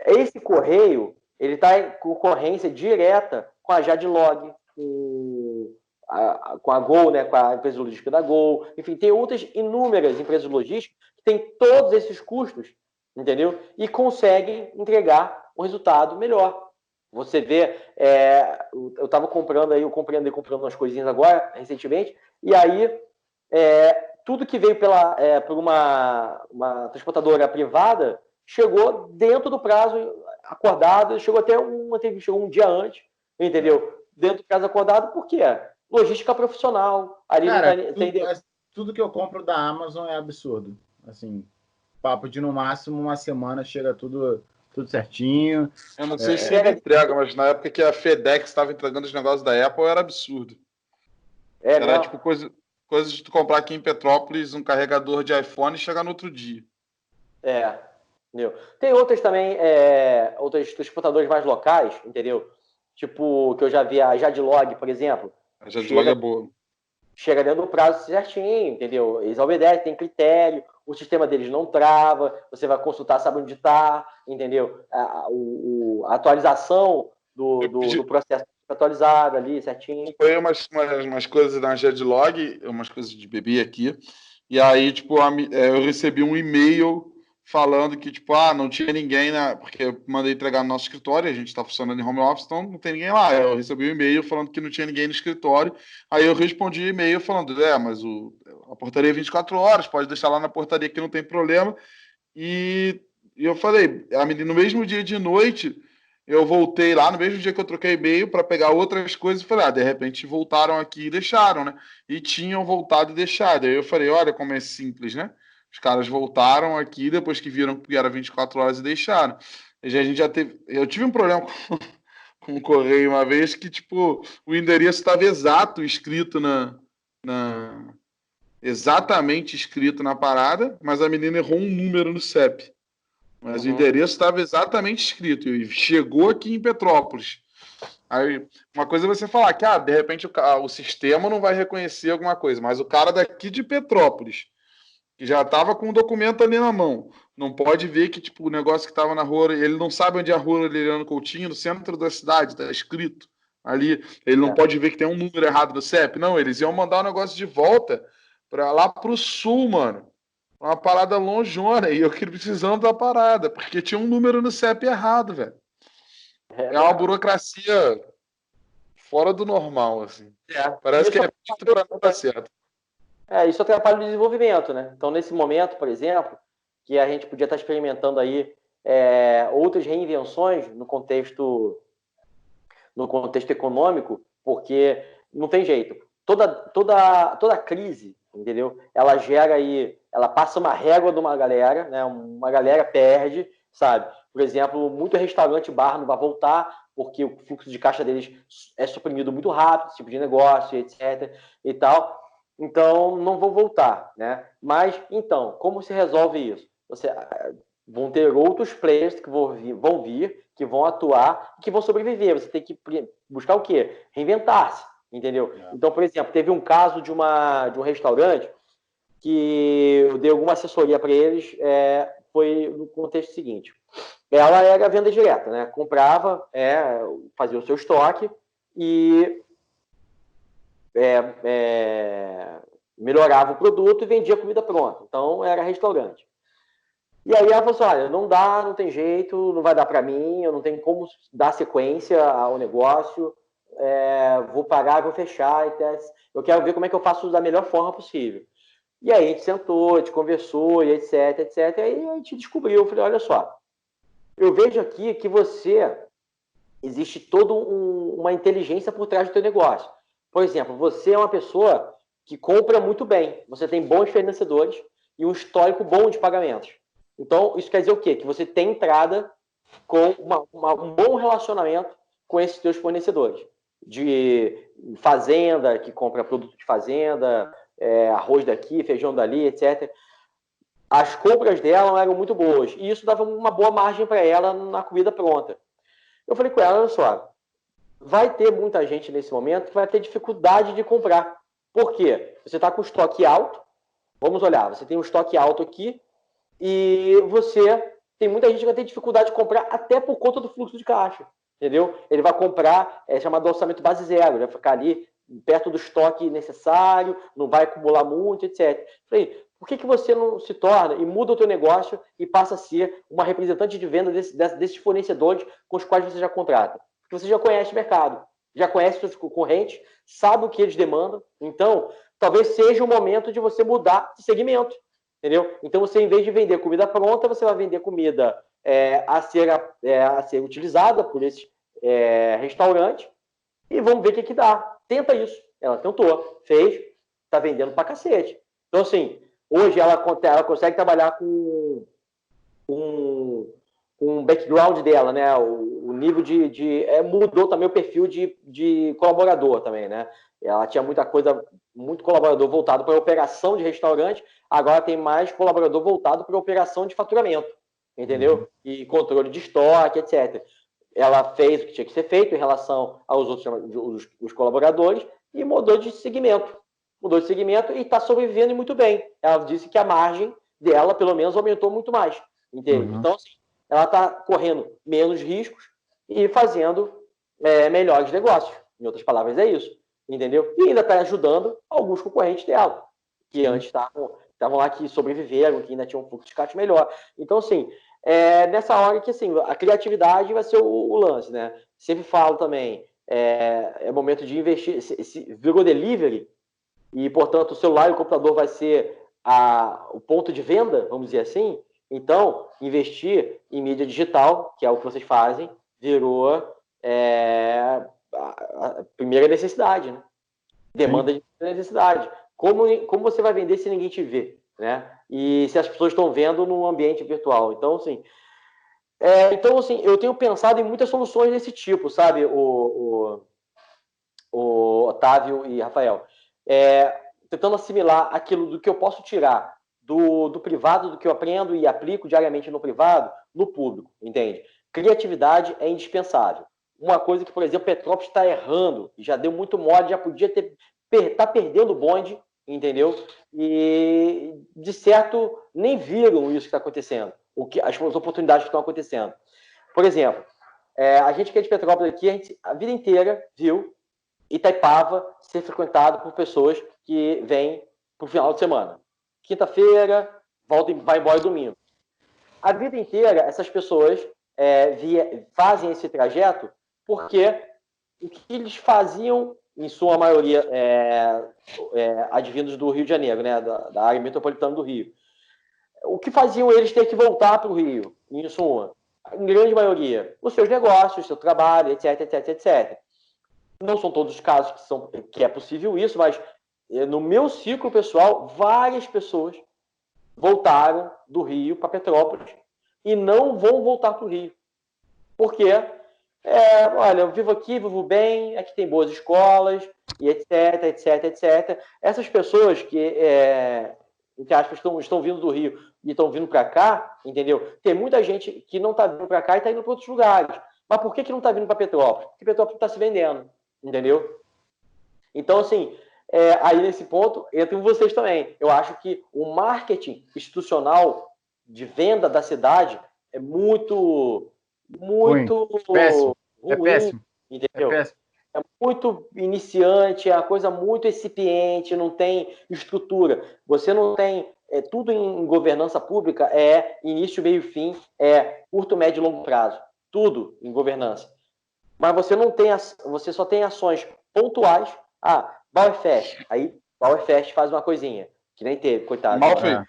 Esse Correio, ele está em concorrência direta com a Jadlog, com a Gol, né, com a empresa logística da Gol, enfim, tem outras inúmeras empresas logísticas que têm todos esses custos, entendeu? E conseguem entregar um resultado melhor. Você vê, eu estava comprando aí, eu comprei comprando umas coisinhas agora, recentemente, e aí tudo que veio por uma transportadora privada chegou dentro do prazo acordado, chegou um dia antes, entendeu? Dentro do prazo acordado, por quê? Logística profissional. Ali cara, tudo que eu compro da Amazon é absurdo. Assim, papo de no máximo uma semana chega tudo certinho. Eu não sei se ainda entrega, mas na época que a FedEx estava entregando os negócios da Apple era absurdo. Era tipo coisa de tu comprar aqui em Petrópolis um carregador de iPhone e chegar no outro dia. Entendeu? Tem outras também, outros transportadores mais locais, entendeu? Tipo, que eu já vi a Jadlog, por exemplo. A Jadlog é boa. Chega dentro do prazo certinho, entendeu? Eles obedecem, tem critério, o sistema deles não trava, você vai consultar, sabe onde está, entendeu? A atualização do processo atualizado ali, certinho. Foi umas coisas na Jadlog, umas coisas de bebê aqui, e aí, tipo, eu recebi um e-mail falando que, tipo, não tinha ninguém, porque eu mandei entregar no nosso escritório, a gente está funcionando em home office, então não tem ninguém lá. Eu recebi um e-mail falando que não tinha ninguém no escritório, aí eu respondi o e-mail falando, mas a portaria é 24 horas, pode deixar lá na portaria que não tem problema, e eu falei, no mesmo dia de noite, eu voltei lá, no mesmo dia que eu troquei e-mail para pegar outras coisas, e falei, de repente voltaram aqui e deixaram, né? E tinham voltado e deixado. Aí eu falei, olha como é simples, né? Os caras voltaram aqui depois que viram que era 24 horas e deixaram. Eu tive um problema com o Correio uma vez que, tipo, o endereço estava exatamente escrito na parada, mas a menina errou um número no CEP. Mas o endereço estava exatamente escrito e chegou aqui em Petrópolis. Aí, uma coisa é você falar que, de repente, o sistema não vai reconhecer alguma coisa, mas o cara daqui de Petrópolis, que já estava com o documento ali na mão, não pode ver que, tipo, o negócio que estava na rua, ele não sabe onde é a rua Aureliano Coutinho, no centro da cidade, está escrito ali. Ele não pode ver que tem um número errado no CEP. Não, eles iam mandar o negócio de volta para lá pro sul, mano. Uma parada longeona, e eu precisando da parada, porque tinha um número no CEP errado, velho. É uma burocracia fora do normal, assim. Parece que é feito para não dar certo. Isso atrapalha o desenvolvimento, né? Então, nesse momento, por exemplo, que a gente podia estar experimentando aí outras reinvenções no contexto econômico, porque não tem jeito. Toda crise, entendeu? Ela gera aí, ela passa uma régua de uma galera, né? Uma galera perde, sabe? Por exemplo, muito restaurante, bar não vai voltar, porque o fluxo de caixa deles é suprimido muito rápido, esse tipo de negócio, etc. e tal. Então, não vou voltar, né? Mas, então, como se resolve isso? Vão ter outros players que vão vir, que vão atuar, que vão sobreviver. Você tem que buscar o quê? Reinventar-se, entendeu? Então, por exemplo, teve um caso de um restaurante que eu dei alguma assessoria para eles, foi no contexto seguinte. Ela era venda direta, né? Comprava, fazia o seu estoque e melhorava o produto e vendia comida pronta. Então, era restaurante. E aí ela falou assim, olha, não dá, não tem jeito, não vai dar para mim, eu não tenho como dar sequência ao negócio, vou pagar, vou fechar, eu quero ver como é que eu faço da melhor forma possível. E aí a gente sentou, a gente conversou, e etc, etc, e aí a gente descobriu, eu falei, olha só, eu vejo aqui que existe toda uma inteligência por trás do teu negócio. Por exemplo, você é uma pessoa que compra muito bem. Você tem bons fornecedores e um histórico bom de pagamentos. Então, isso quer dizer o quê? Que você tem entrada com um bom relacionamento com esses seus fornecedores. De fazenda, que compra produto de fazenda, arroz daqui, feijão dali, etc. As compras dela eram muito boas. E isso dava uma boa margem para ela na comida pronta. Eu falei com ela, olha só, vai ter muita gente nesse momento que vai ter dificuldade de comprar. Por quê? Você está com estoque alto. Vamos olhar, você tem um estoque alto aqui e tem muita gente que vai ter dificuldade de comprar até por conta do fluxo de caixa. Entendeu? Ele vai comprar, chamado orçamento base zero, vai ficar ali perto do estoque necessário, não vai acumular muito, etc. Falei, por que você não se torna e muda o teu negócio e passa a ser uma representante de venda desses fornecedores com os quais você já contrata? Porque você já conhece o mercado, já conhece os seus concorrentes, sabe o que eles demandam, então talvez seja o momento de você mudar de segmento, entendeu? Então você, em vez de vender comida pronta, você vai vender comida a ser utilizada por esse restaurante e vamos ver o que dá. Tenta isso. Ela tentou, fez, tá vendendo pra cacete. Então, assim, hoje ela consegue trabalhar com o background dela, né? O nível mudou também o perfil de colaborador também, né? Ela tinha muito colaborador voltado para a operação de restaurante, agora tem mais colaborador voltado para a operação de faturamento, entendeu? E controle de estoque, etc. Ela fez o que tinha que ser feito em relação aos outros os colaboradores e mudou de segmento. Mudou de segmento e está sobrevivendo muito bem. Ela disse que a margem dela, pelo menos, aumentou muito mais. Entende? Então, assim, ela está correndo menos riscos e fazendo melhores negócios. Em outras palavras, é isso. Entendeu? E ainda está ajudando alguns concorrentes dela, que antes estavam lá, que sobreviveram, que ainda tinham um fluxo de caixa melhor. Então, assim, nessa hora que assim, a criatividade vai ser o lance, né? Sempre falo também, é momento de investir. Virou delivery e, portanto, o celular e o computador vai ser o ponto de venda, vamos dizer assim. Então, investir em mídia digital, que é o que vocês fazem, virou a primeira necessidade, né? Demanda de necessidade. Como você vai vender se ninguém te vê, né? E se as pessoas estão vendo num ambiente virtual. Então, assim, eu tenho pensado em muitas soluções desse tipo, sabe, o Otávio e Rafael. Tentando assimilar aquilo do que eu posso tirar do privado, do que eu aprendo e aplico diariamente no privado, no público, entende? Criatividade é indispensável. Uma coisa que, por exemplo, Petrópolis está errando, já deu muito mole, já podia tá perdendo o bonde, entendeu? E, de certo, nem viram isso que está acontecendo, as oportunidades que estão acontecendo. Por exemplo, a gente que é de Petrópolis aqui, a vida inteira viu Itaipava ser frequentado por pessoas que vêm para o final de semana. Quinta-feira, vai embora domingo. A vida inteira, essas pessoas fazem esse trajeto porque o que eles faziam, em sua maioria, advindos do Rio de Janeiro, né, da área metropolitana do Rio. O que faziam eles ter que voltar para o Rio, em suma? Em grande maioria, os seus negócios, seu trabalho, etc, etc, etc. Não são todos os casos que é possível isso, mas no meu ciclo pessoal, várias pessoas voltaram do Rio para Petrópolis e não vão voltar para o Rio. Por quê? Olha, eu vivo aqui, vivo bem, aqui tem boas escolas, e etc, etc, etc. Essas pessoas que, entre aspas, estão vindo do Rio e estão vindo para cá, entendeu? Tem muita gente que não está vindo para cá e está indo para outros lugares. Mas por que não está vindo para Petrópolis? Porque Petrópolis está se vendendo, entendeu? Então, assim, aí nesse ponto, entra com vocês também. Eu acho que o marketing institucional de venda da cidade é muito péssimo. ruim, péssimo. Entendeu? É muito iniciante, é uma coisa muito incipiente, não tem estrutura. Você não tem... tudo em governança pública início, meio e fim, curto, médio e longo prazo. Tudo em governança. Mas você só tem ações pontuais. Bauerfest. Aí Bauerfest faz uma coisinha, que nem teve, coitado. Mal feito.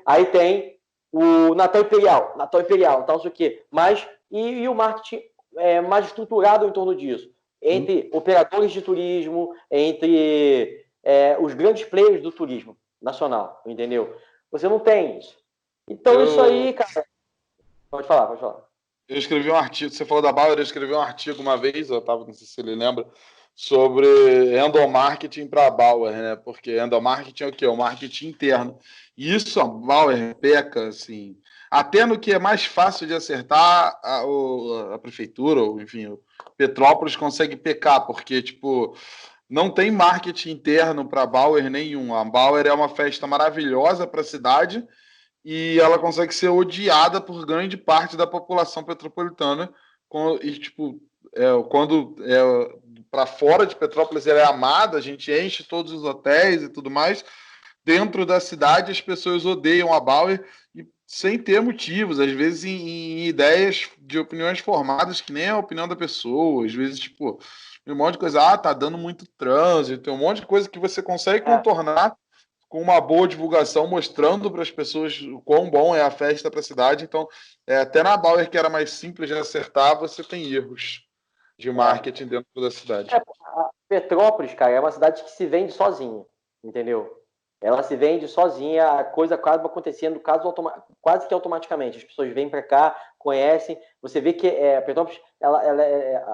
Aí tem o Natal Imperial, tal, não sei o quê. Mas, e o marketing mais estruturado em torno disso. Entre operadores de turismo, entre os grandes players do turismo nacional, entendeu? Você não tem isso. Então, isso aí, cara... Pode falar. Eu escrevi um artigo, você falou da Bauer, eu escrevi um artigo uma vez, não sei se ele lembra, sobre endomarketing para a Bauer, né? Porque endomarketing é o quê? O marketing interno. E isso a Bauer peca, assim, até no que é mais fácil de acertar, a prefeitura, ou enfim, o Petrópolis consegue pecar, porque, tipo, não tem marketing interno para a Bauer nenhum. A Bauer é uma festa maravilhosa para a cidade, e ela consegue ser odiada por grande parte da população petropolitana. E, tipo, quando para fora de Petrópolis ela é amada, a gente enche todos os hotéis e tudo mais. Dentro da cidade, as pessoas odeiam a Bauer e sem ter motivos, às vezes em ideias de opiniões formadas que nem é a opinião da pessoa, às vezes, tipo, um monte de coisa, tá dando muito trânsito, tem um monte de coisa que você consegue contornar com uma boa divulgação, mostrando para as pessoas o quão bom é a festa para a cidade. Então, até na Bauer, que era mais simples de acertar, você tem erros de marketing dentro da cidade. A Petrópolis, cara, é uma cidade que se vende sozinha, entendeu? Ela se vende sozinha, a coisa acaba acontecendo quase que automaticamente. As pessoas vêm para cá, conhecem. Você vê que a Petrópolis,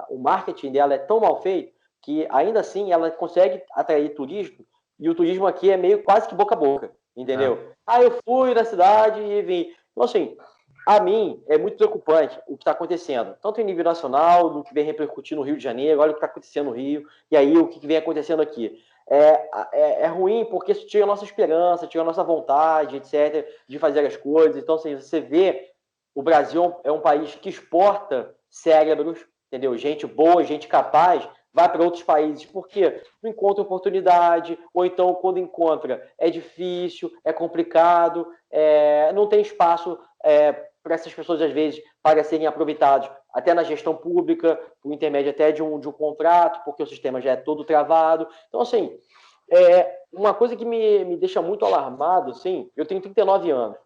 o marketing dela é tão mal feito que, ainda assim, ela consegue atrair turismo. E o turismo aqui é meio quase que boca a boca, entendeu? Eu fui na cidade e vim. Então, assim, a mim é muito preocupante o que está acontecendo, tanto em nível nacional, do que vem repercutir no Rio de Janeiro, olha o que está acontecendo no Rio, e aí o que vem acontecendo aqui. É ruim porque isso tira a nossa esperança, tira a nossa vontade, etc., de fazer as coisas. Então, assim, você vê, o Brasil é um país que exporta cérebros, entendeu? Gente boa, gente capaz, vai para outros países, porque não encontra oportunidade, ou então, quando encontra, é difícil, é complicado, não tem espaço para essas pessoas, às vezes, para serem aproveitados, até na gestão pública, por intermédio até de um contrato, porque o sistema já é todo travado. Então, assim, uma coisa que me deixa muito alarmado, assim, eu tenho 39 anos,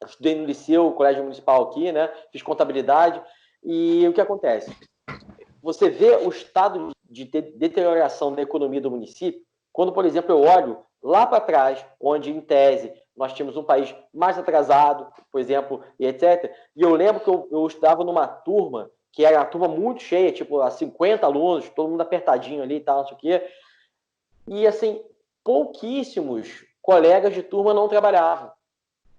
eu estudei no liceu, colégio municipal aqui, né, fiz contabilidade, e o que acontece? Você vê o estado de deterioração da economia do município quando, por exemplo, eu olho lá para trás, onde, em tese, nós tínhamos um país mais atrasado, por exemplo, e etc. E eu lembro que eu estudava numa turma, que era uma turma muito cheia, tipo, a 50 alunos, todo mundo apertadinho ali e tal, não sei o quê. E, assim, pouquíssimos colegas de turma não trabalhavam.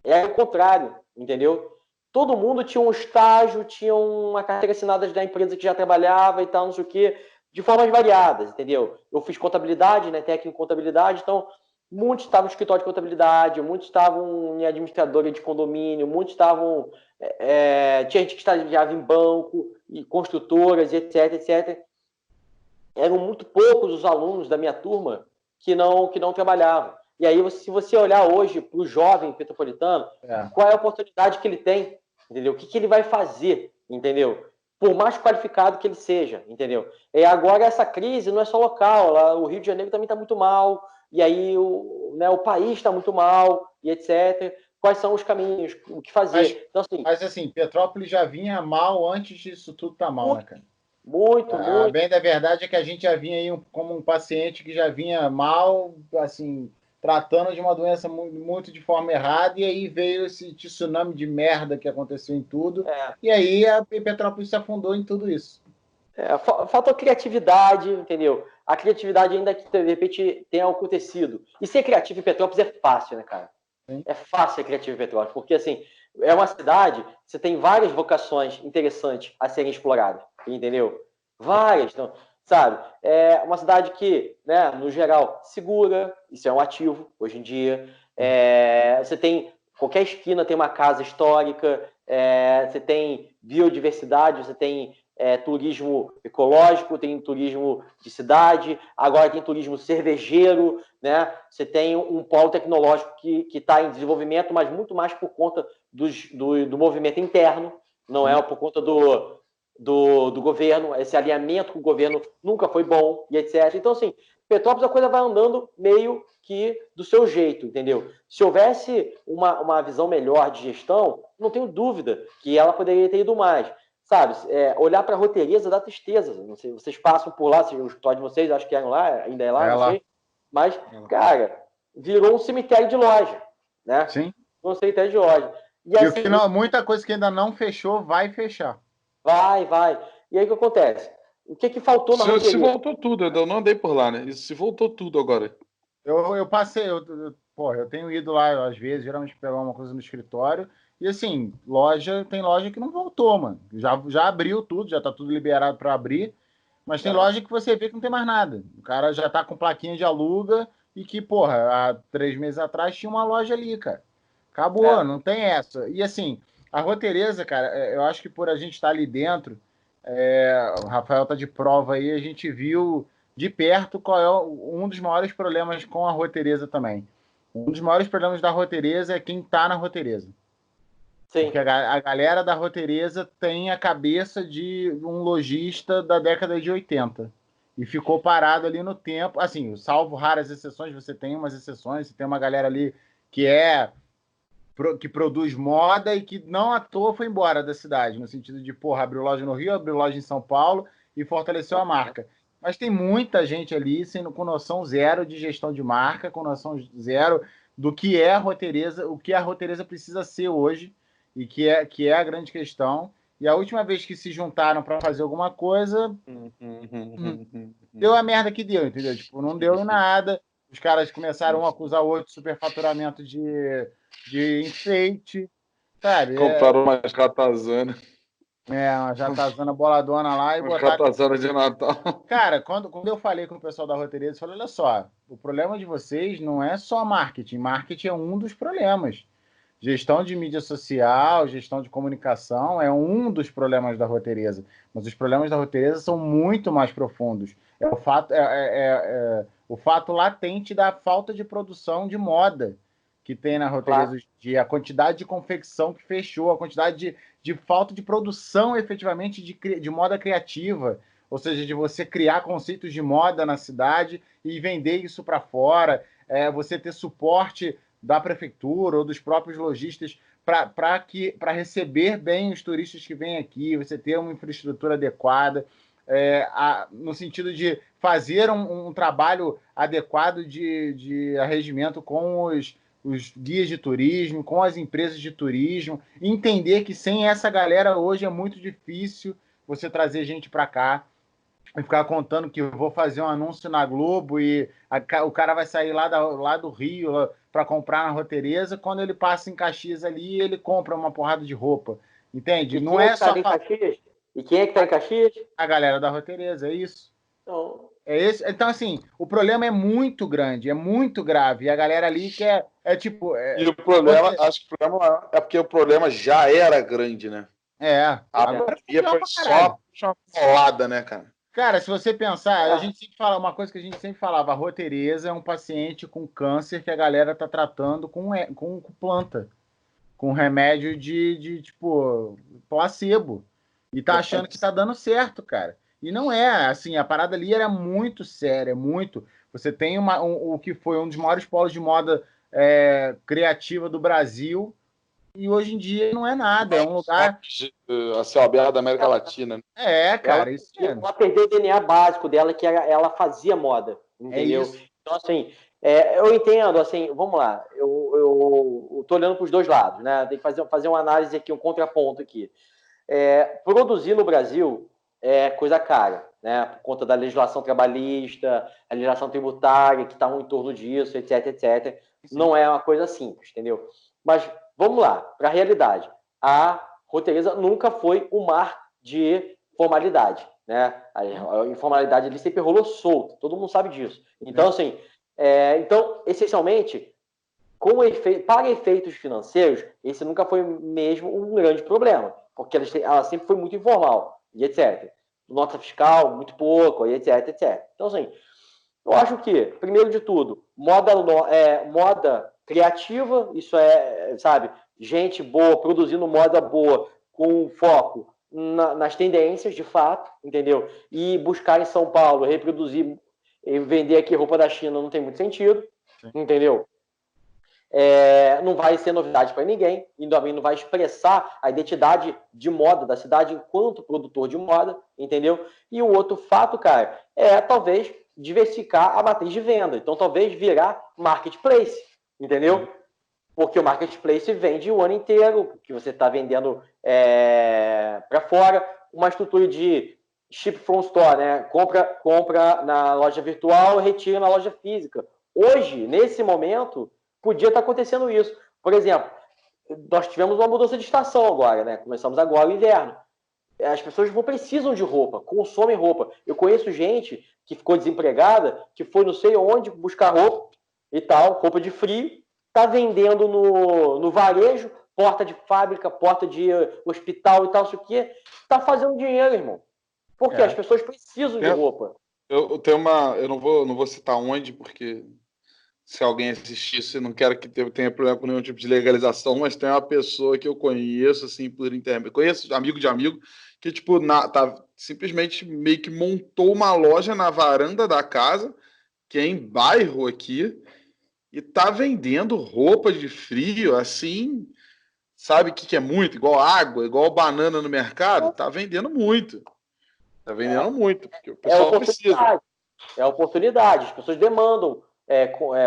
Era o contrário, entendeu? Todo mundo tinha um estágio, tinha uma carteira assinada da empresa que já trabalhava e tal, não sei o quê, de formas variadas, entendeu? Eu fiz contabilidade, né, técnico em contabilidade, então muitos estavam no escritório de contabilidade, muitos estavam em administradora de condomínio, muitos estavam... tinha gente que estagiava em banco, e construtoras, etc, etc. Eram muito poucos os alunos da minha turma que não trabalhavam. E aí, se você olhar hoje para o jovem petropolitano, qual é a oportunidade que ele tem? Entendeu? O que ele vai fazer? Entendeu? Por mais qualificado que ele seja, entendeu? E agora essa crise não é só local, o Rio de Janeiro também está muito mal, e aí o país está muito mal, e etc. Quais são os caminhos, o que fazer? Mas assim, Petrópolis já vinha mal antes disso tudo tá mal, né, cara? Muito. Bem da verdade é que a gente já vinha aí como um paciente que já vinha mal, assim, tratando de uma doença muito de forma errada, e aí veio esse tsunami de merda que aconteceu em tudo, e aí a Petrópolis se afundou em tudo isso. Falta criatividade, entendeu? A criatividade ainda que, de repente, tenha acontecido. E ser criativo em Petrópolis é fácil, né, cara? Sim. É fácil ser criativo em Petrópolis, porque, assim, é uma cidade, você tem várias vocações interessantes a serem exploradas, entendeu? Várias, então, sabe? É uma cidade que, né, no geral, segura, isso é um ativo hoje em dia. Você tem, qualquer esquina tem uma casa histórica, você tem biodiversidade, você tem turismo ecológico, tem turismo de cidade, agora tem turismo cervejeiro, né? Você tem um polo tecnológico que está em desenvolvimento, mas muito mais por conta do movimento interno, não é por conta do governo. Esse alinhamento com o governo nunca foi bom, e etc. Então, assim, Petrópolis, a coisa vai andando meio que do seu jeito, entendeu? Se houvesse uma visão melhor de gestão, não tenho dúvida que ela poderia ter ido mais. Sabe, olhar para a Roteiriza dá tristeza. Não sei, vocês passam por lá, o escritório de vocês, acho que eram lá, ainda é lá, não sei. Mas, cara, virou um cemitério de loja, né? Sim. Um cemitério de loja. E assim, o que não, muita coisa que ainda não fechou, vai fechar. Vai. E aí o que acontece? O que faltou na roteria? Se voltou tudo, eu não andei por lá, né? Se voltou tudo agora. Eu passei, porra, eu tenho ido lá às vezes, geralmente pegar uma coisa no escritório, e assim, tem loja que não voltou, mano. Já abriu tudo, já tá tudo liberado para abrir, mas tem loja que você vê que não tem mais nada. O cara já tá com plaquinha de aluga e que, porra, há 3 meses atrás tinha uma loja ali, cara. Acabou, não tem essa. E assim, a Rua Teresa, cara, eu acho que por a gente estar ali dentro, o Rafael tá de prova aí, a gente viu de perto qual é um dos maiores problemas com a Rua Teresa também. Um dos maiores problemas da Rua Teresa é quem tá na Rua Teresa. Sim. Porque a galera da Rua Teresa tem a cabeça de um lojista da década de 80 e ficou parado ali no tempo. Assim, salvo raras exceções, você tem umas exceções, você tem uma galera ali que produz moda e que não à toa foi embora da cidade, no sentido de, porra, abriu loja no Rio, abriu loja em São Paulo e fortaleceu a marca. Mas tem muita gente ali com noção zero de gestão de marca, com noção zero do que é a Rua Teresa, o que a Rua Teresa precisa ser hoje, e que é a grande questão. E a última vez que se juntaram para fazer alguma coisa, deu a merda que deu, entendeu? Tipo, não deu em nada. Os caras começaram um a acusar o outro de superfaturamento de enfeite, sabe? Compraram umas ratazanas. Uma jatazana boladona lá e Umas botaram. ratazanas de Natal. Cara, quando eu falei com o pessoal da Roteria, eles falaram: olha só, o problema de vocês não é só marketing. Marketing é um dos problemas. Gestão de mídia social, gestão de comunicação é um dos problemas da Roteireza. Mas os problemas da Roteireza são muito mais profundos. O fato latente da falta de produção de moda que tem na Roteireza hoje em dia, a quantidade de confecção que fechou, a quantidade de falta de produção efetivamente de moda criativa, ou seja, de você criar conceitos de moda na cidade e vender isso para fora, você ter suporte da prefeitura ou dos próprios lojistas para receber bem os turistas que vêm aqui, você ter uma infraestrutura adequada, no sentido de fazer um trabalho adequado de arregimento com os guias de turismo, com as empresas de turismo, entender que sem essa galera hoje é muito difícil você trazer gente para cá e ficar contando que eu vou fazer um anúncio na Globo e o cara vai sair lá do Rio para comprar na Rua Teresa, quando ele passa em Caxias ali, ele compra uma porrada de roupa. Entende? Não é só... E quem é que está em Caxias? A galera da Rua Teresa, é isso. Então, assim, o problema é muito grande, é muito grave. E a galera ali tipo... E o problema, acho que o problema é porque o problema já era grande, né? Agora foi só uma colada, né, cara? Cara, se você pensar, a gente sempre fala uma coisa que a gente sempre falava: a Rua Teresa é um paciente com câncer que a galera tá tratando com planta, com remédio de tipo placebo, e tá achando que tá dando certo, cara. E não é, assim, a parada ali era muito séria, muito. Você tem o que foi um dos maiores polos de moda criativa do Brasil, e hoje em dia não é nada, é um lugar... A céu aberto da América Latina. Cara, ela perdeu o DNA básico dela, que ela fazia moda, entendeu? Então, assim, eu entendo, assim, vamos lá, eu tô olhando para os dois lados, né? Tem que fazer uma análise aqui, um contraponto aqui. Produzir no Brasil é coisa cara, né? Por conta da legislação trabalhista, a legislação tributária, que está em torno disso, etc, etc. Sim. Não é uma coisa simples, entendeu? Mas vamos lá, para a realidade. A Rua Teresa nunca foi um mar de formalidade, né? A informalidade ali sempre rolou solta, todo mundo sabe disso. Então, assim, essencialmente, para efeitos financeiros, esse nunca foi mesmo um grande problema, porque ela sempre foi muito informal, e etc. Nota fiscal, muito pouco, e etc, etc. Então, assim, eu acho que, primeiro de tudo, moda criativa, isso sabe, gente boa, produzindo moda boa, com foco nas tendências, de fato, entendeu? E buscar em São Paulo, reproduzir e vender aqui roupa da China não tem muito sentido, entendeu? Não vai ser novidade para ninguém, e também não vai expressar a identidade de moda da cidade enquanto produtor de moda, entendeu? E o outro fato, cara, talvez diversificar a matriz de venda. Então, talvez virar marketplace, entendeu? Porque o marketplace vende o ano inteiro, que você está vendendo para fora, uma estrutura de ship from store, né? Compra na loja virtual e retira na loja física. Hoje, nesse momento, podia estar acontecendo isso. Por exemplo, nós tivemos uma mudança de estação agora, né? Começamos agora o inverno. As pessoas não precisam de roupa, consomem roupa. Eu conheço gente que ficou desempregada, que foi não sei onde buscar roupa e tal, roupa de frio, está vendendo no varejo, porta de fábrica, porta de hospital e tal, isso aqui, está fazendo dinheiro, irmão. Porque as pessoas precisam de roupa. Eu tenho eu não vou citar onde, porque se alguém assistisse, não quero que tenha problema com nenhum tipo de legalização, mas tem uma pessoa que eu conheço, assim, por internet, conheço amigo de amigo, que, tipo, simplesmente meio que montou uma loja na varanda da casa, que é em bairro aqui, e tá vendendo roupa de frio, assim, sabe o que é muito? Igual água, igual banana no mercado, tá vendendo muito. Tá vendendo muito, porque o pessoal precisa. É oportunidade, as pessoas demandam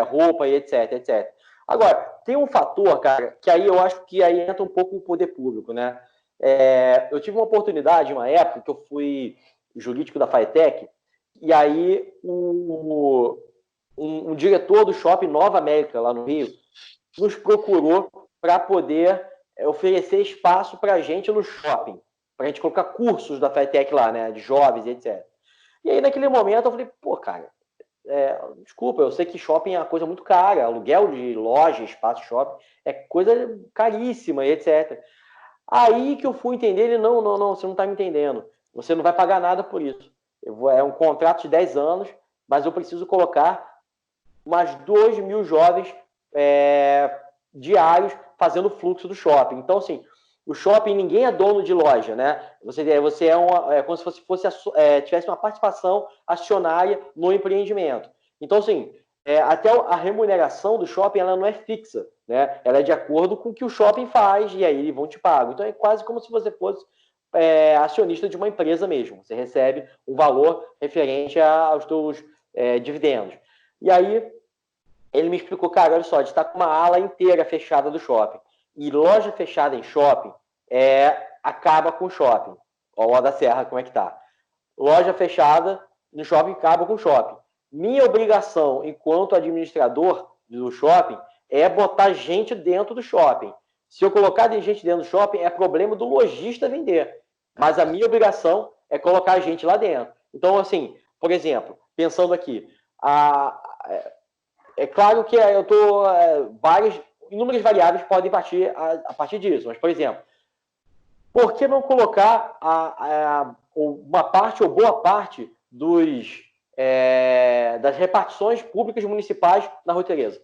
roupa e etc, etc. Agora, tem um fator, cara, que aí eu acho que aí entra um pouco o poder público, né? Eu tive uma oportunidade, uma época, que eu fui jurídico da Faetec, e aí um diretor do shopping Nova América, lá no Rio, nos procurou para poder oferecer espaço para a gente no shopping, para a gente colocar cursos da Faetec lá, né, de jovens e etc. E aí, naquele momento, eu falei, pô, cara, desculpa, eu sei que shopping é uma coisa muito cara, aluguel de loja, espaço de shopping, é coisa caríssima e etc. Aí que eu fui entender, ele, não, você não está me entendendo, você não vai pagar nada por isso. É um contrato de 10 anos, mas eu preciso colocar umas 2.000 jovens diários fazendo fluxo do shopping. Então, assim, o shopping, ninguém é dono de loja, né? Você é como se tivesse uma participação acionária no empreendimento. Então, assim, até a remuneração do shopping, ela não é fixa, né? Ela é de acordo com o que o shopping faz e aí eles vão te pagar. Então, é quase como se você fosse acionista de uma empresa mesmo. Você recebe um valor referente aos seus dividendos. E aí, ele me explicou, cara, olha só, a gente está com uma ala inteira fechada do shopping. E loja fechada em shopping acaba com o shopping. Ó, o da Serra, como é que tá? Loja fechada no shopping acaba com o shopping. Minha obrigação, enquanto administrador do shopping, é botar gente dentro do shopping. Se eu colocar gente dentro do shopping, é problema do lojista vender. Mas a minha obrigação é colocar a gente lá dentro. Então, assim, por exemplo, pensando aqui, é claro que eu estou inúmeras variáveis podem partir a partir disso. Mas, por exemplo, por que não colocar uma parte ou boa parte das repartições públicas municipais na Rua Tereza?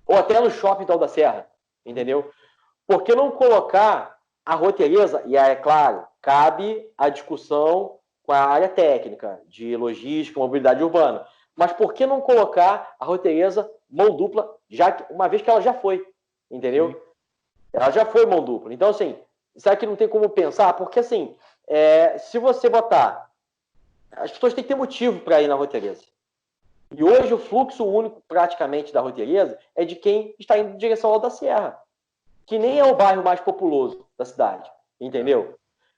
Ou até no shopping da Serra, entendeu? Por que não colocar a Rua Tereza? E é claro, cabe a discussão com a área técnica de logística, mobilidade urbana. Mas por que não colocar a Rua Tereza mão dupla, uma vez que ela já foi, entendeu? Ela já foi mão dupla. Então, assim, será que não tem como pensar? Porque, assim, se você botar... As pessoas têm que ter motivo para ir na Rua Tereza. E hoje o fluxo único, praticamente, da Rua Tereza é de quem está indo em direção ao da Serra, que nem é o bairro mais populoso da cidade, entendeu?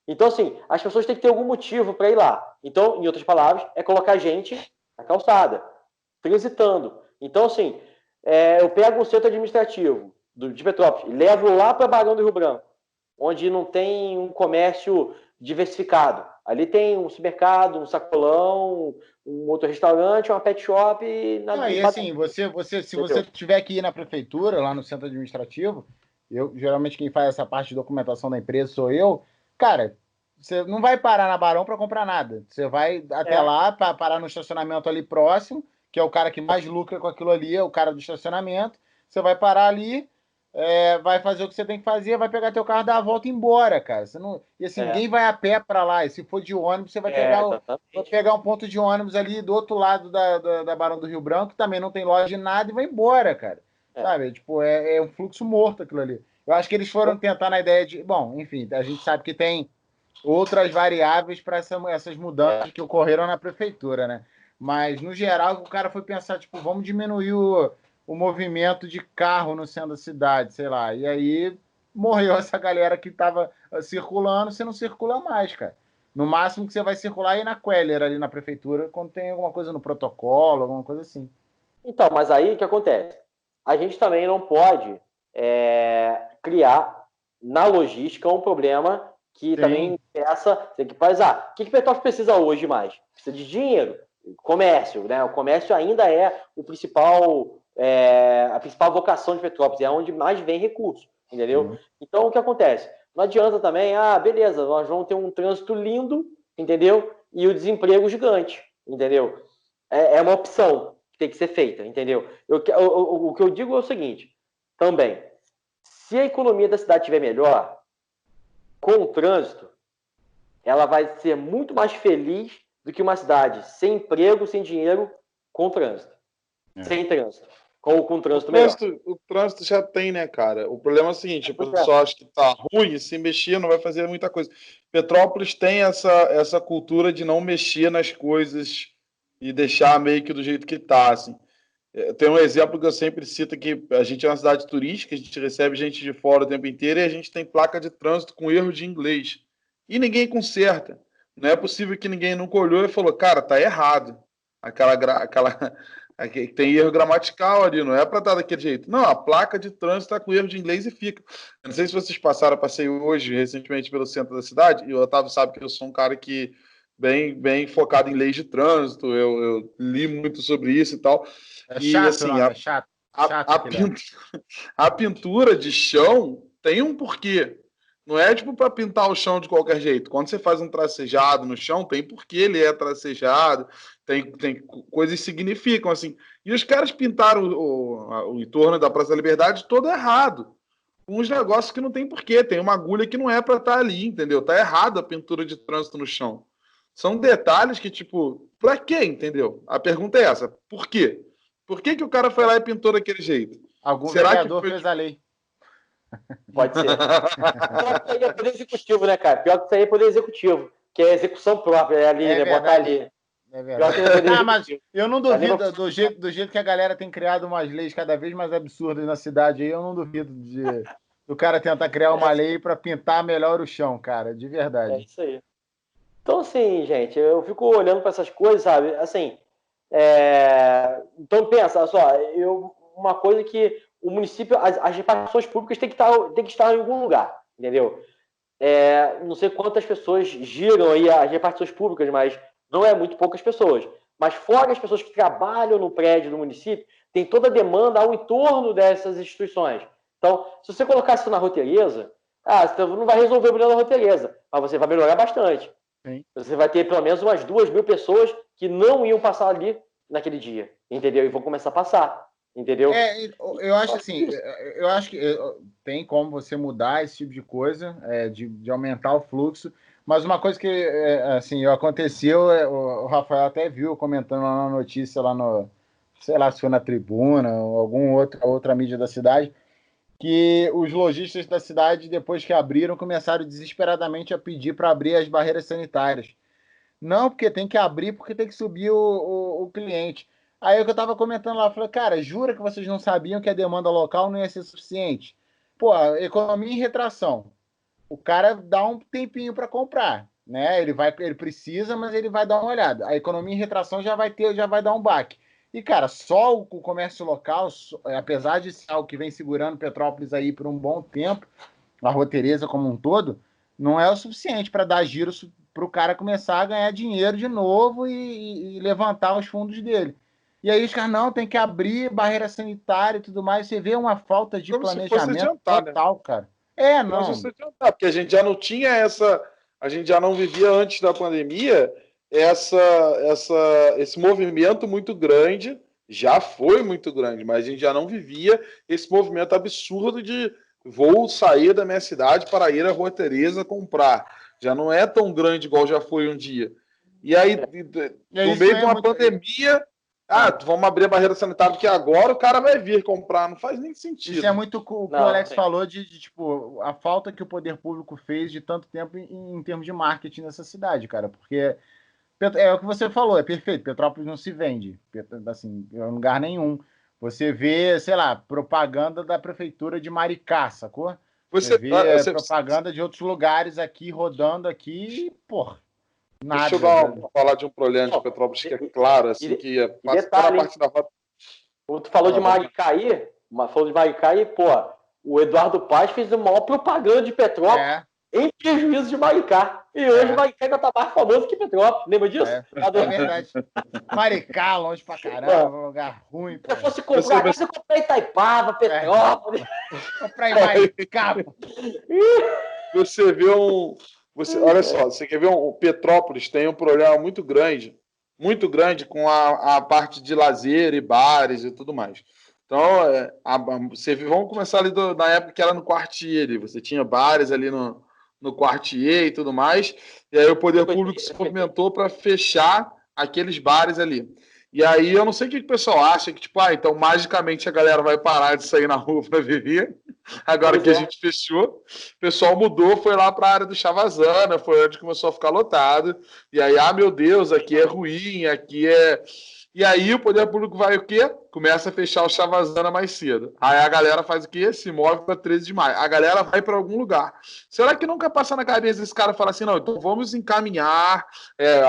Então, assim, as pessoas têm que ter algum motivo para ir lá. Então, em outras palavras, é colocar gente na calçada, transitando. Então, assim, eu pego um centro administrativo de Petrópolis e levo lá para Barão do Rio Branco, onde não tem um comércio diversificado. Ali tem um supermercado, um sacolão, um outro restaurante, uma pet shop. E assim, se você tiver que ir na prefeitura, lá no centro administrativo, geralmente quem faz essa parte de documentação da empresa sou eu, cara, você não vai parar na Barão para comprar nada. Você vai até lá, para parar no estacionamento ali próximo, que é o cara que mais lucra com aquilo ali, é o cara do estacionamento. Você vai parar ali, vai fazer o que você tem que fazer, vai pegar teu carro, dar a volta e ir embora, cara. Você não... E assim, ninguém vai a pé para lá. E se for de ônibus, você vai pegar um ponto de ônibus ali do outro lado da Barão do Rio Branco, que também não tem loja de nada, e vai embora, cara. Sabe? Tipo, é um fluxo morto aquilo ali. Eu acho que eles foram tentar na ideia de... Bom, enfim, a gente sabe que tem outras variáveis para essas mudanças que ocorreram na prefeitura, né? Mas, no geral, o cara foi pensar, tipo, vamos diminuir o movimento de carro no centro da cidade, sei lá. E aí morreu essa galera que estava circulando, você não circula mais, cara. No máximo que você vai circular é ir na Queller, ali na prefeitura, quando tem alguma coisa no protocolo, alguma coisa assim. Então, mas aí o que acontece? A gente também não pode criar na logística um problema que Sim. também tem que faz, o que Petrópolis precisa hoje mais? Precisa de dinheiro, comércio, né? O comércio ainda é a principal vocação de Petrópolis, é onde mais vem recurso, entendeu? Então, o que acontece? Não adianta também, beleza, nós vamos ter um trânsito lindo, entendeu? E o desemprego gigante, entendeu? É uma opção que tem que ser feita, entendeu? O que eu digo é o seguinte, também, se a economia da cidade estiver melhor, com o trânsito, ela vai ser muito mais feliz do que uma cidade sem emprego, sem dinheiro, com trânsito. Sem trânsito. Com o trânsito melhor. O trânsito já tem, né, cara? O problema é o seguinte, o pessoal acha que tá ruim, se mexer não vai fazer muita coisa. Petrópolis tem essa cultura de não mexer nas coisas e deixar meio que do jeito que tá, assim. Tem um exemplo que eu sempre cito, que a gente é uma cidade turística, a gente recebe gente de fora o tempo inteiro e a gente tem placa de trânsito com erro de inglês. E ninguém conserta. Não é possível que ninguém nunca olhou e falou, cara, tá errado. Tem erro gramatical ali, não é para estar daquele jeito. Não, a placa de trânsito está com erro de inglês e fica. Eu não sei se vocês passaram, passei hoje, recentemente, pelo centro da cidade, e o Otávio sabe que eu sou um cara que bem focado em leis de trânsito, eu li muito sobre isso e tal. É chato, assim, não, é chato. A pintura de chão tem um porquê. Não é tipo para pintar o chão de qualquer jeito. Quando você faz um tracejado no chão, tem porquê ele é tracejado, tem coisas que significam, assim. E os caras pintaram o entorno da Praça da Liberdade todo errado. Uns negócios que não tem porquê. Tem uma agulha que não é para estar ali, entendeu? Tá errada a pintura de trânsito no chão. São detalhes que, tipo, pra quê, entendeu? A pergunta é essa. Por quê? Por que o cara foi lá e pintou daquele jeito? Algum vereador fez a lei. Pode ser. Pior que isso aí é poder executivo, né, cara? Pior que isso aí é poder executivo, que é execução própria, ali, né? Verdade. Botar ali. É verdade. Mas eu não duvido, do jeito que a galera tem criado umas leis cada vez mais absurdas na cidade aí, eu não duvido do cara tentar criar uma lei para pintar melhor o chão, cara, de verdade. É isso aí. Então, assim, gente, eu fico olhando para essas coisas, sabe? Assim, então pensa, olha só, uma coisa que o município, as repartições públicas têm que estar em algum lugar, entendeu? Não sei quantas pessoas giram aí as repartições públicas, mas não é muito poucas pessoas. Mas fora as pessoas que trabalham no prédio do município, tem toda a demanda ao entorno dessas instituições. Então, se você colocar isso na Rua Tereza, você não vai resolver o problema da Rua Tereza, mas você vai melhorar bastante. Sim. Você vai ter pelo menos umas 2.000 pessoas que não iam passar ali naquele dia, entendeu? E vão começar a passar, entendeu? Eu acho assim, eu acho que tem como você mudar esse tipo de coisa, de aumentar o fluxo, mas uma coisa que assim, aconteceu, o Rafael até viu comentando lá na notícia, lá no, sei lá se foi na Tribuna ou alguma outra mídia da cidade, que os lojistas da cidade, depois que abriram, começaram desesperadamente a pedir para abrir as barreiras sanitárias. Não, porque tem que abrir, porque tem que subir o cliente. Aí o que eu estava comentando lá, eu falei, cara, jura que vocês não sabiam que a demanda local não ia ser suficiente? Pô, economia em retração. O cara dá um tempinho para comprar, né? Ele precisa, mas ele vai dar uma olhada. A economia em retração já vai dar um baque. E, cara, só o comércio local, apesar de ser algo que vem segurando Petrópolis aí por um bom tempo, a Rua Tereza como um todo, não é o suficiente para dar giro para o cara começar a ganhar dinheiro de novo e levantar os fundos dele. E aí os caras, não, tem que abrir barreira sanitária e tudo mais. Você vê uma falta de planejamento total, né? Cara. Não. Como se fosse adiantar, porque a gente já não tinha a gente já não vivia antes da pandemia esse movimento muito grande, já foi muito grande, mas a gente já não vivia esse movimento absurdo de vou sair da minha cidade para ir à Rua Tereza comprar. Já não é tão grande igual já foi um dia. E aí, no meio de uma pandemia, vamos abrir a barreira sanitária, porque agora o cara vai vir comprar. Não faz nem sentido. Isso é muito o que o Alex falou de tipo, a falta que o poder público fez de tanto tempo em termos de marketing nessa cidade, cara. Porque É o que você falou, é perfeito. Petrópolis não se vende, assim, em lugar nenhum. Você vê, sei lá, propaganda da prefeitura de Maricá, sacou? Você vê propaganda de outros lugares aqui, rodando aqui, porra, nada. Deixa eu falar de um problema de Petrópolis que é claro, assim, que passa toda a parte da rota. Tu falou de Maricá aí, pô, o Eduardo Paes fez a maior propaganda de Petrópolis em prejuízo de Maricá. E hoje Maricá ainda tá mais famoso que Petrópolis. Lembra disso? É verdade. Maricá, longe pra caramba, um lugar ruim. Se eu fosse comprar, você comprar Itaipava, Petrópolis. Comprar em Maricá. Você vê olha só, você quer ver Petrópolis tem um problema muito grande com a parte de lazer e bares e tudo mais. Então, vamos começar ali na época que era no Quartier, você tinha bares ali no Quartier e tudo mais, e aí o poder público se movimentou para fechar aqueles bares ali. E aí eu não sei o que o pessoal acha, que tipo, então magicamente a galera vai parar de sair na rua para beber, agora que a gente fechou. O pessoal mudou, foi lá para a área do Chavazana, foi onde começou a ficar lotado, e aí, meu Deus, aqui é ruim, aqui é... E aí o poder público vai o quê? Começa a fechar o Chavazana mais cedo. Aí a galera faz o quê? Se move para 13 de maio. A galera vai para algum lugar. Será que nunca passa na cabeça desse cara falar assim, não, então vamos encaminhar,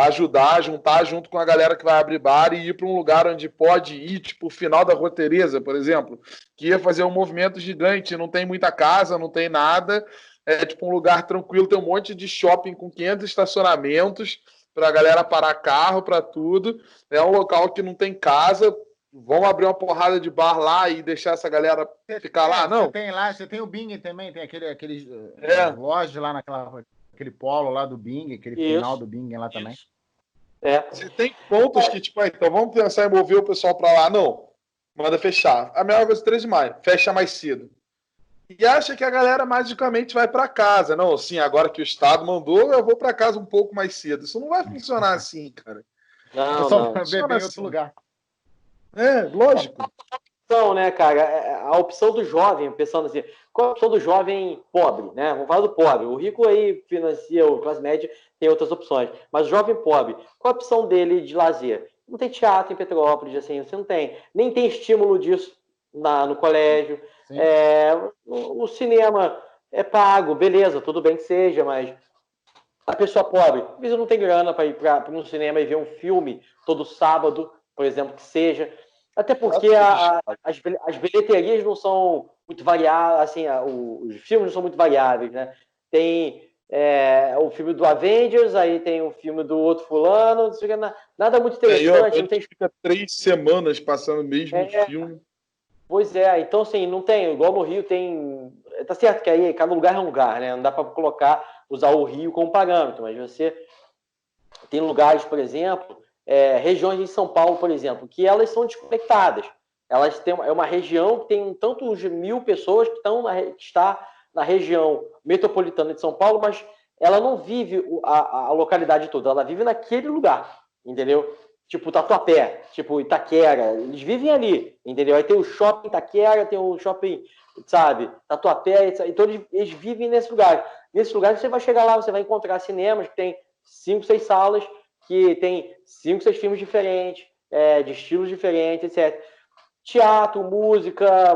ajudar, juntar junto com a galera que vai abrir bar e ir para um lugar onde pode ir, tipo o final da Rua Tereza, por exemplo, que ia fazer um movimento gigante, não tem muita casa, não tem nada, é tipo um lugar tranquilo, tem um monte de shopping com 500 estacionamentos, para a galera parar carro, para tudo. É um local que não tem casa. Vão abrir uma porrada de bar lá e deixar essa galera ficar lá? Não. Você tem o Bing também, tem aqueles lojas lá aquele polo lá do Bing, aquele final do Bing lá também. Você tem pontos que, tipo, então vamos pensar em mover o pessoal para lá. Não, manda fechar. A mesma coisa 3 de maio, fecha mais cedo. E acha que a galera magicamente vai para casa. Não, sim, agora que o Estado mandou, eu vou para casa um pouco mais cedo. Isso não vai funcionar assim, cara. Não. Beber em outro lugar. Lógico. Opção, né, cara? A opção do jovem, pensando assim, qual a opção do jovem pobre, né? Vamos falar do pobre. O rico aí financia, o classe média tem outras opções. Mas o jovem pobre, qual a opção dele de lazer? Não tem teatro em Petrópolis, assim, você não tem. Nem tem estímulo disso no colégio. O cinema é pago, beleza, tudo bem que seja, mas a pessoa pobre, às vezes não tem grana para ir para um cinema e ver um filme todo sábado, por exemplo, que seja. Até porque as bilheterias não são muito variáveis, assim, os filmes não são muito variáveis, né? Tem o filme do Avengers, aí tem o filme do outro fulano, não sei o que, nada muito interessante. Não tem... Fica 3 semanas passando o mesmo filme. Pois é, então assim, não tem, igual no Rio tem... Tá certo que aí cada lugar é um lugar, né? Não dá para usar o Rio como parâmetro, mas você tem lugares, por exemplo, regiões em São Paulo, por exemplo, que elas são desconectadas. Elas têm uma região que tem tantos mil pessoas que está na região metropolitana de São Paulo, mas ela não vive a localidade toda, ela vive naquele lugar, entendeu? Tipo Tatuapé, tipo Itaquera, eles vivem ali, entendeu? Aí tem o shopping Itaquera, tem o shopping, sabe, Tatuapé, então eles vivem nesse lugar. Nesse lugar você vai chegar lá, você vai encontrar cinemas que tem 5, 6 salas, que tem 5, 6 filmes diferentes, de estilos diferentes, etc. Teatro, música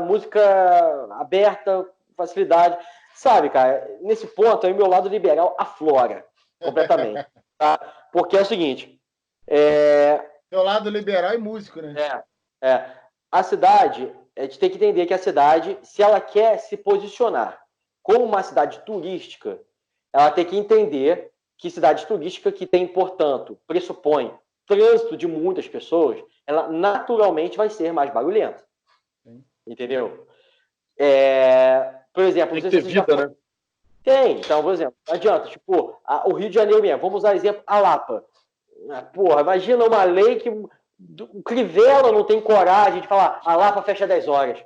aberta, facilidade. Sabe, cara, nesse ponto aí o meu lado liberal aflora completamente. Tá? Porque é o seguinte... Seu lado liberal e músico, né? A cidade, a gente tem que entender que a cidade, se ela quer se posicionar como uma cidade turística, ela tem que entender que cidade turística que tem, portanto, pressupõe trânsito de muitas pessoas, ela naturalmente vai ser mais barulhenta. Sim. Entendeu? Por exemplo... Tem que ter vida, né? Tem. Então, por exemplo, não adianta. Tipo, o Rio de Janeiro mesmo. Vamos usar exemplo, a Lapa. Porra, imagina uma lei que o Crivella não tem coragem de falar a Lapa fecha 10 horas.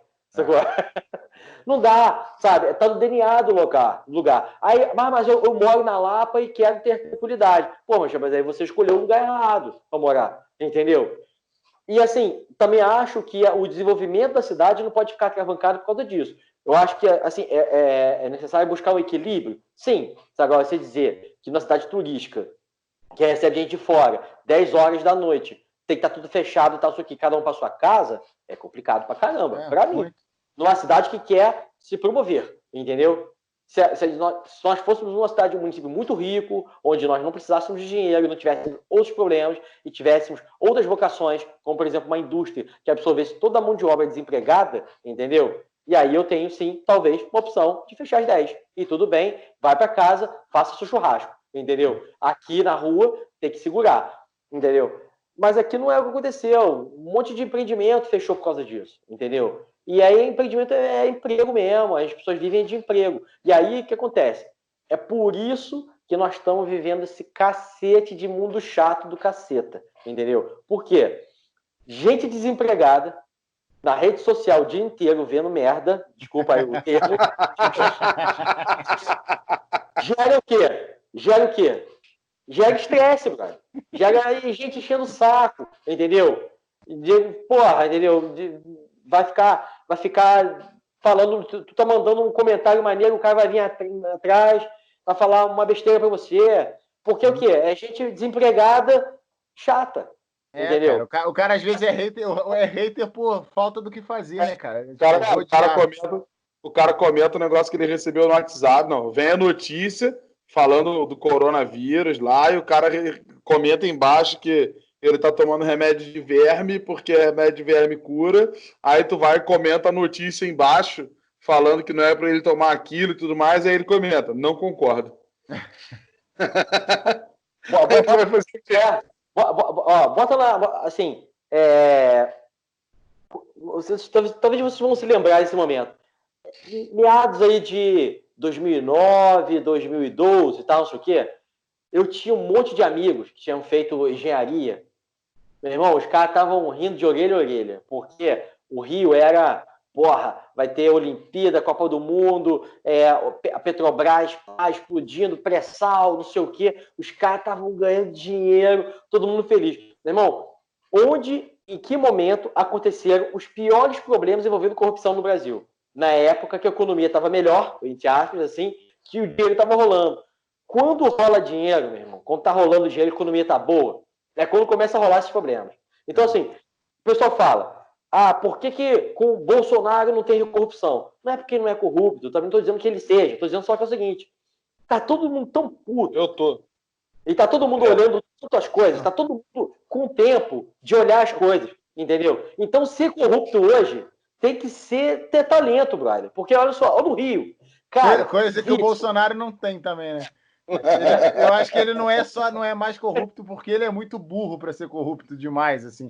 Não dá, sabe? Tá no DNA do lugar. Aí, mas eu moro na Lapa e quero ter tranquilidade. Pô, mas aí você escolheu o lugar errado para morar, entendeu? E assim, também acho que o desenvolvimento da cidade não pode ficar travancado por causa disso. Eu acho que assim, é necessário buscar um equilíbrio. Sim, agora você dizer que na cidade turística que recebe gente de fora, 10 horas da noite, tem que estar tudo fechado e tal, isso aqui, cada um para sua casa, é complicado pra caramba, pra mim. Numa cidade que quer se promover, entendeu? Se nós fôssemos uma cidade, um município muito rico, onde nós não precisássemos de dinheiro, não tivéssemos outros problemas e tivéssemos outras vocações, como, por exemplo, uma indústria que absorvesse toda a mão de obra desempregada, entendeu? E aí eu tenho, sim, talvez, uma opção de fechar às 10. E tudo bem, vai para casa, faça seu churrasco, entendeu? Aqui na rua, tem que segurar, entendeu? Mas aqui não é o que aconteceu. Um monte de empreendimento fechou por causa disso, entendeu? E aí, empreendimento é emprego mesmo, as pessoas vivem de emprego. E aí, o que acontece? É por isso que nós estamos vivendo esse cacete de mundo chato do caceta, entendeu? Por quê? Gente desempregada, na rede social o dia inteiro vendo merda, desculpa aí o termo, gera o quê? Gera o quê? Gera estresse, cara. Gera gente enchendo o saco, entendeu? Porra, entendeu? Vai ficar falando, tu tá mandando um comentário maneiro, o cara vai vir atrás, vai falar uma besteira pra você. Porque o quê? É gente desempregada, chata. Entendeu? Cara, o cara às vezes é hater por falta do que fazer, né, cara? O cara comenta o negócio que ele recebeu no WhatsApp, não. Vem a notícia falando do coronavírus lá, e o cara comenta embaixo que ele tá tomando remédio de verme, porque remédio de verme cura. Aí tu vai e comenta a notícia embaixo, falando que não é para ele tomar aquilo e tudo mais, aí ele comenta, não concordo. Bota lá, assim, talvez vocês vão se lembrar desse momento. Meados aí de 2009, 2012 e tal, não sei o quê, eu tinha um monte de amigos que tinham feito engenharia. Meu irmão, os caras estavam rindo de orelha a orelha, porque o Rio era, porra, vai ter Olimpíada, Copa do Mundo, a Petrobras explodindo, pré-sal, não sei o quê. Os caras estavam ganhando dinheiro, todo mundo feliz. Meu irmão, em que momento aconteceram os piores problemas envolvendo corrupção no Brasil? Na época que a economia estava melhor, entre aspas, assim, que o dinheiro estava rolando. Quando rola dinheiro, meu irmão, quando tá rolando dinheiro, a economia tá boa, é quando começa a rolar esses problemas. Então, assim, o pessoal fala, por que com o Bolsonaro não tem corrupção? Não é porque ele não é corrupto, eu também não estou dizendo que ele seja, estou dizendo só que é o seguinte, tá todo mundo tão puto. Eu tô. E tá todo mundo olhando tantas coisas, tá todo mundo com tempo de olhar as coisas, entendeu? Então, ser corrupto hoje tem que ter talento, brother. Porque, olha só, olha no Rio. Cara, coisa que o Bolsonaro não tem também, né? Eu acho que ele não é mais corrupto porque ele é muito burro para ser corrupto demais, assim.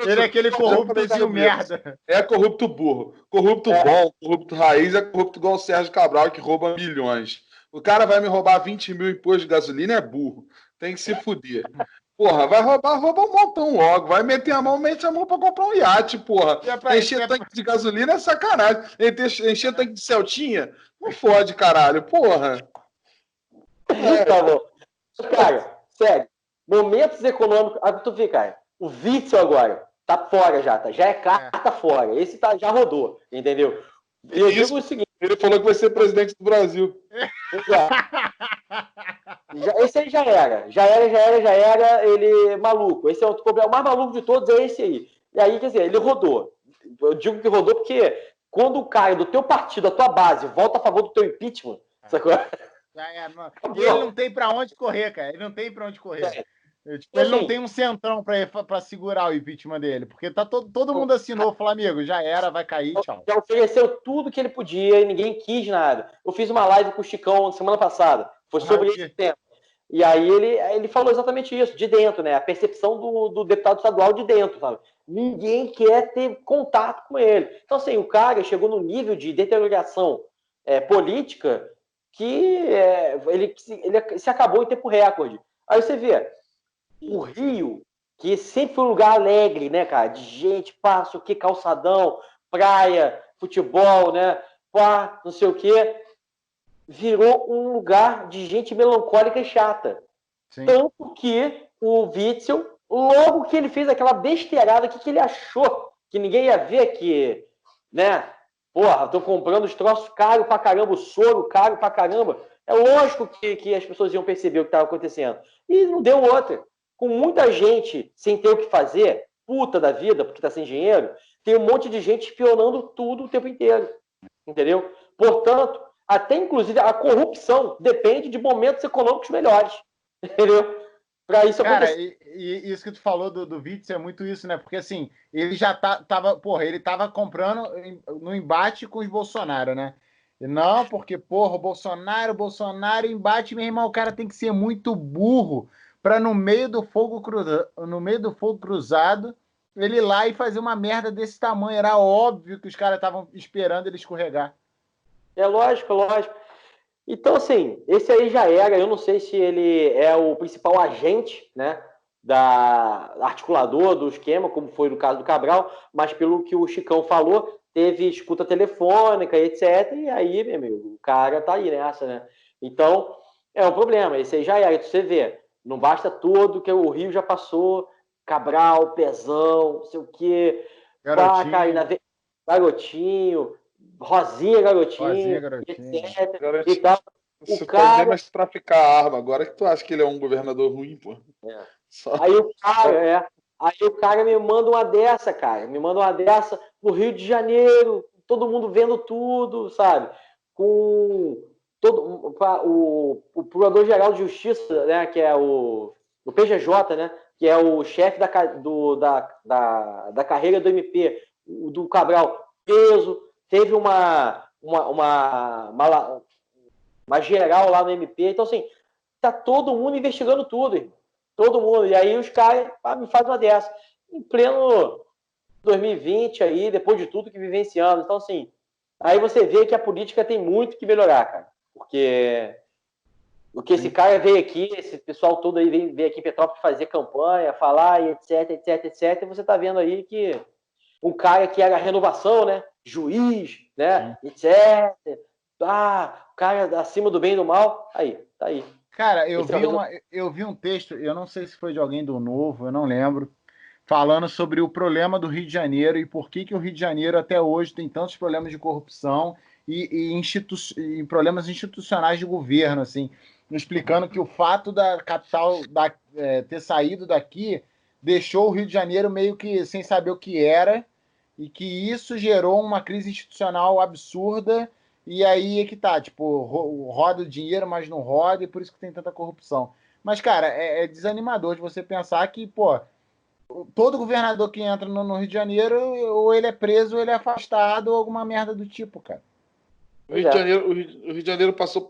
Ele é aquele corruptozinho merda. É corrupto burro. Corrupto bom, corrupto raiz, é corrupto igual o Sérgio Cabral, que rouba milhões. O cara vai me roubar 20 mil impostos de gasolina, é burro. Tem que se fuder. Porra, vai rouba um montão logo. Vai meter a mão, mete a mão pra comprar um iate, porra. Encher tanque de gasolina é sacanagem. Encher tanque de Celtinha? Não fode, caralho, porra. Tá bom. Cara, sério, momentos econômicos. Tu vê, cara, o Witzel agora tá fora já, tá? Já é carta fora. Esse já rodou, entendeu? E eu digo o seguinte: ele falou que vai ser presidente do Brasil. Esse aí já era, ele maluco. Esse é o problema mais maluco de todos, é esse aí. E aí, quer dizer, ele rodou. Eu digo que rodou porque quando o cara do teu partido, a tua base, volta a favor do teu impeachment, sacou? E ele não tem pra onde correr, cara. Ele não tem pra onde correr. Ele não tem um centrão pra segurar o impeachment dele, porque tá todo mundo assinou, falou, amigo, já era, vai cair, tchau. Já ofereceu tudo que ele podia e ninguém quis nada. Eu fiz uma live com o Chicão semana passada, foi sobre esse tema. E aí ele falou exatamente isso, de dentro, né? A percepção do deputado estadual de dentro, sabe? Ninguém quer ter contato com ele. Então, assim, o cara chegou no nível de deterioração política que ele se acabou em tempo recorde. Aí você vê, o Rio, que sempre foi um lugar alegre, né, cara? De gente, passa o que, calçadão, praia, futebol, né? Pá, não sei o quê. Virou um lugar de gente melancólica e chata. Sim. Tanto que o Witzel, logo que ele fez aquela besteirada, que ele achou que ninguém ia ver que, né? Porra, tô comprando os troços caros pra caramba, o soro caro pra caramba. É lógico que as pessoas iam perceber o que estava acontecendo. E não deu outra. Com muita gente sem ter o que fazer, puta da vida, porque está sem dinheiro, tem um monte de gente espionando tudo o tempo inteiro. Entendeu? Portanto, até inclusive a corrupção depende de momentos econômicos melhores. Entendeu? Para isso Cara, acontecer. e isso que tu falou do Witzel é muito isso, né? Porque assim, ele já tava, porra, ele tava comprando no embate com os Bolsonaro, né? E não, porque, porra, o Bolsonaro embate, meu irmão, o cara tem que ser muito burro para no meio do fogo cruzado, ele ir lá e fazer uma merda desse tamanho. Era óbvio que os caras estavam esperando ele escorregar. É lógico, é lógico. Então, assim, esse aí já era. Eu não sei se ele é o principal agente, né, articulador do esquema, como foi no caso do Cabral, mas pelo que o Chicão falou, teve escuta telefônica, etc. E aí, meu amigo, o cara tá aí nessa, né? Então, é um problema. Esse aí já era. Você vê, não basta tudo que o Rio já passou, Cabral, Pezão, não sei o quê, pá, cara, Garotinho, Garotinho, Rosinha Rosinha, Garotinho, garotinho. etc. E Garanti- tal. O Você pode nem cara. mais traficar arma. Agora que tu acha que ele é um governador ruim, pô. É. Só, Aí o só... cara, é. Aí o cara me manda uma dessa, cara. Me manda uma dessa no Rio de Janeiro, todo mundo vendo tudo, sabe? Com todo o Procurador-Geral de Justiça, né? Que é o PGJ, né? Que é o chefe da carreira do MP, do Cabral, preso. Teve uma geral lá no MP. Então, assim, tá todo mundo investigando tudo, irmão. Todo mundo. E aí os caras me fazem uma dessa. Em pleno 2020 aí, depois de tudo que vivenciamos. Então, assim, aí você vê que a política tem muito que melhorar, cara. Porque o que esse cara veio aqui, esse pessoal todo aí veio aqui em Petrópolis fazer campanha, falar, e etc, etc, etc. E você tá vendo aí que um cara que era renovação, né? Juiz, né? Etc. Ah, o cara acima do bem e do mal. Aí, tá aí. Cara, Esse é o resultado. eu vi um texto, eu não sei se foi de alguém do Novo, eu não lembro, falando sobre o problema do Rio de Janeiro e por que o Rio de Janeiro até hoje tem tantos problemas de corrupção e problemas institucionais de governo, assim, explicando que o fato da capital ter saído daqui deixou o Rio de Janeiro meio que sem saber o que era e que isso gerou uma crise institucional absurda. E aí é que tá, tipo, roda o dinheiro, mas não roda, e por isso que tem tanta corrupção. Mas, cara, é desanimador de você pensar que, pô, todo governador que entra no Rio de Janeiro, ou ele é preso, ou ele é afastado, ou alguma merda do tipo, cara. O Pois Rio de é. Janeiro, o Rio de Janeiro passa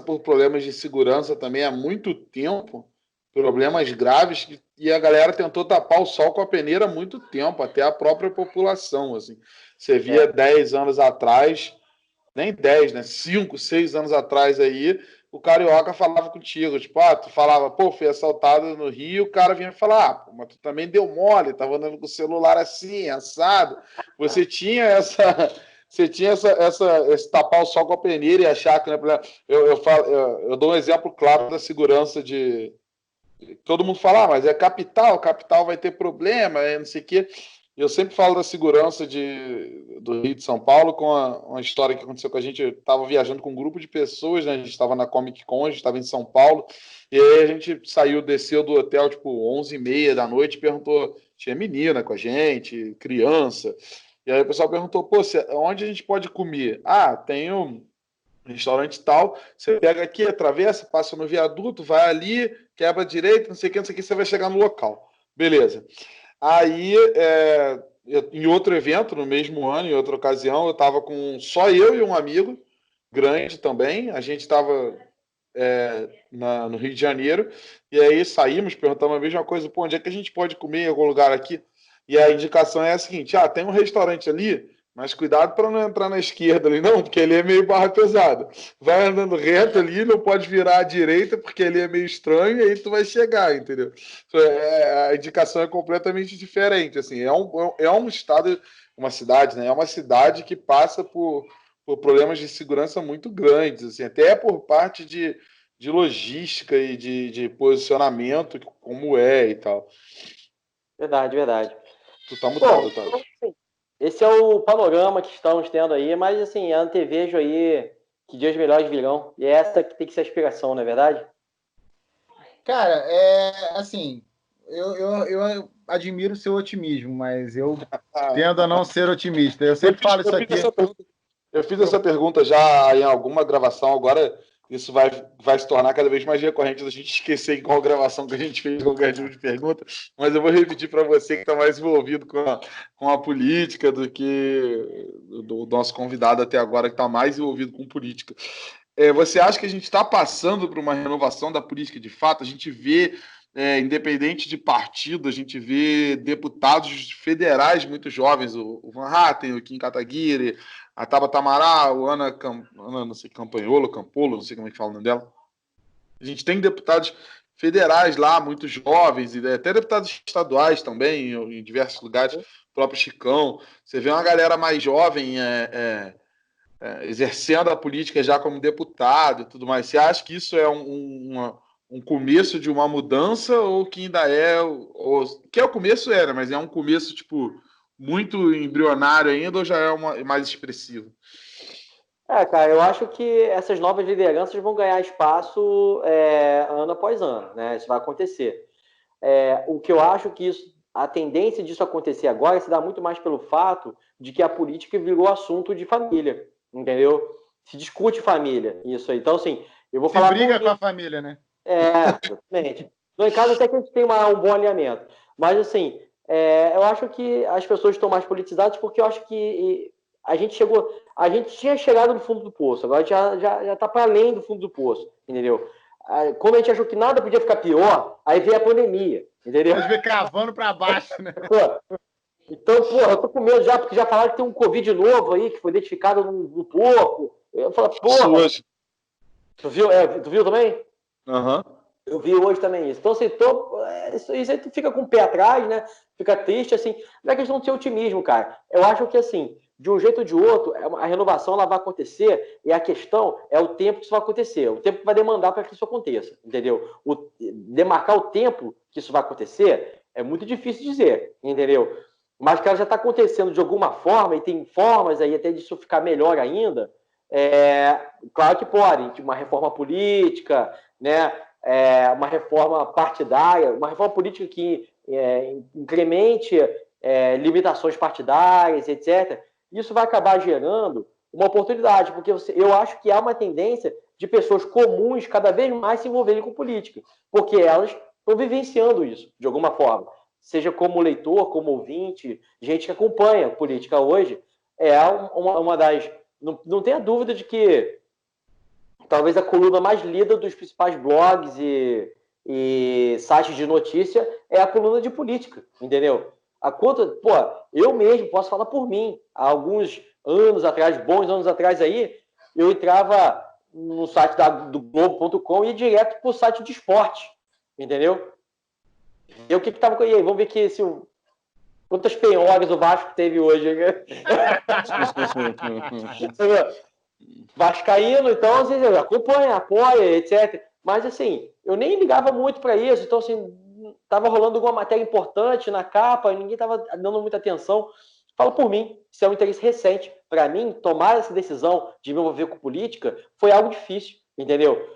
por problemas de segurança também há muito tempo, problemas graves, e a galera tentou tapar o sol com a peneira há muito tempo, até a própria população. Assim. Você via É. 10 anos atrás, nem 10, né? 5, 6 anos atrás aí, o carioca falava contigo, tipo, tu falava, pô, fui assaltado no Rio, o cara vinha falar, pô, mas tu também deu mole, tava andando com o celular assim, assado. Você tinha esse tapar o sol com a peneira e achar que, né, eu dou um exemplo claro da segurança de todo mundo fala, mas é capital vai ter problema, não sei o quê. Eu sempre falo da segurança do Rio de São Paulo com uma história que aconteceu com a gente. Eu estava viajando com um grupo de pessoas, né? A gente estava na Comic Con, a gente estava em São Paulo, e aí a gente desceu do hotel tipo 11h30 da noite e perguntou, tinha menina com a gente, criança, e aí o pessoal perguntou, pô, onde a gente pode comer? Tem um restaurante tal, você pega aqui, atravessa, passa no viaduto, vai ali, quebra direito, não sei o que, você vai chegar no local. Beleza. Aí, em outro evento, no mesmo ano, em outra ocasião, eu estava com só eu e um amigo, grande também, a gente estava no Rio de Janeiro, e aí saímos, perguntamos a mesma coisa, pô, onde é que a gente pode comer em algum lugar aqui? E a indicação é a seguinte, tem um restaurante ali, mas cuidado para não entrar na esquerda ali, não, porque ele é meio barra pesada. Vai andando reto ali, não pode virar à direita, porque ele é meio estranho, e aí tu vai chegar, entendeu? A indicação é completamente diferente, assim, é um estado, uma cidade, né? É uma cidade que passa por problemas de segurança muito grandes, assim, até por parte de logística e de posicionamento, como é e tal. Verdade, verdade. Tu tá Bom, mutado, Otávio. então, assim, esse é o panorama que estamos tendo aí, mas assim, antevejo aí que dias melhores virão. E é essa que tem que ser a aspiração, não é verdade? Cara, assim, eu admiro o seu otimismo, mas eu tendo a não ser otimista. Eu sempre falo isso aqui. Eu fiz essa pergunta já em alguma gravação, agora isso vai se tornar cada vez mais recorrente da gente esquecer em qual gravação que a gente fez qualquer tipo de pergunta, mas eu vou repetir para você que está mais envolvido com a política do que do nosso convidado até agora, que está mais envolvido com política. Você acha que a gente está passando por uma renovação da política de fato? A gente vê, independente de partido, a gente vê deputados federais muito jovens, o Van Hatten, o Kim Kataguiri, a Tabata Amaral, a Ana, não sei, Campolo, não sei como é que fala o nome dela. A gente tem deputados federais lá, muito jovens, e até deputados estaduais também, em diversos lugares, o próprio Chicão. Você vê uma galera mais jovem exercendo a política já como deputado e tudo mais. Você acha que isso é um começo de uma mudança ou que ainda que é o começo né? Mas é um começo tipo muito embrionário ainda ou já é mais expressivo? Cara, eu acho que essas novas lideranças vão ganhar espaço ano após ano, né? Isso vai acontecer. O que eu acho que a tendência disso acontecer agora se dá muito mais pelo fato de que a política virou assunto de família, entendeu? Se discute família, isso aí. Então, assim, eu vou falar... Se briga com a família, né? Exatamente. No em casa até que a gente tem um bom alinhamento. Mas, assim, eu acho que as pessoas estão mais politizadas porque eu acho que a gente tinha chegado no fundo do poço, agora já está para além do fundo do poço, entendeu? Quando a gente achou que nada podia ficar pior, aí veio a pandemia, entendeu? A gente veio cavando para baixo, né? Então, eu tô com medo já, porque já falaram que tem um Covid novo aí, que foi identificado no porco. Eu falo, Hoje. Tu viu? Tu viu também? Aham. Eu vi hoje também isso. Então, assim, isso aí tu fica com o pé atrás, né? Fica triste, assim. Não é questão de ser otimismo, cara. Eu acho que, assim, de um jeito ou de outro, a renovação ela vai acontecer e a questão é o tempo que isso vai acontecer. O tempo que vai demandar para que isso aconteça, entendeu? Demarcar o tempo que isso vai acontecer é muito difícil dizer, entendeu? Mas que ela já está acontecendo de alguma forma e tem formas aí até disso ficar melhor ainda. Claro que pode, uma reforma política, né? Uma reforma partidária, uma reforma política que incremente limitações partidárias, etc. Isso vai acabar gerando uma oportunidade, porque eu acho que há uma tendência de pessoas comuns cada vez mais se envolverem com política, porque elas estão vivenciando isso, de alguma forma. Seja como leitor, como ouvinte, gente que acompanha política hoje, uma das... Não tenha dúvida de que talvez a coluna mais lida dos principais blogs e sites de notícia é a coluna de política, entendeu? Eu mesmo posso falar por mim. Há alguns anos atrás, bons anos atrás aí, eu entrava no site do Globo.com e ia direto pro site de esporte, entendeu? E o que tava... E aí, vamos ver aqui quantas penhoras o Vasco teve hoje. Vascaíno, então, assim, acompanha, apoia, etc. Mas, assim, eu nem ligava muito para isso. Então, assim, tava rolando alguma matéria importante na capa, ninguém tava dando muita atenção. Falo por mim, isso é um interesse recente. Para mim, tomar essa decisão de me envolver com política foi algo difícil, entendeu?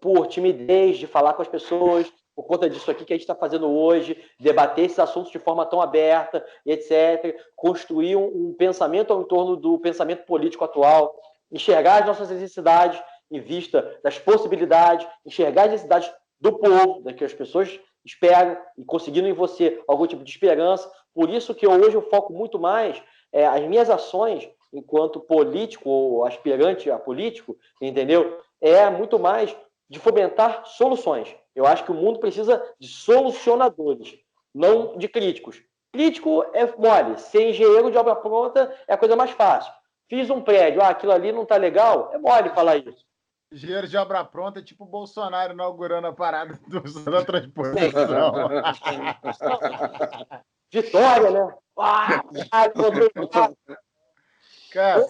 Por timidez de falar com as pessoas, por conta disso aqui que a gente está fazendo hoje, debater esses assuntos de forma tão aberta, etc. Construir um pensamento ao entorno do pensamento político atual, enxergar as nossas necessidades em vista das possibilidades, enxergar as necessidades do povo, da que as pessoas esperam, e conseguindo em você algum tipo de esperança. Por isso que hoje eu foco muito mais as minhas ações enquanto político ou aspirante a político, entendeu? Muito mais de fomentar soluções. Eu acho que o mundo precisa de solucionadores, não de críticos. Crítico é mole, ser engenheiro de obra pronta é a coisa mais fácil. Fiz um prédio, aquilo ali não tá legal, é mole falar isso. Engenheiro de obra pronta é tipo o Bolsonaro inaugurando a parada da transposição. Vitória, né? Cara,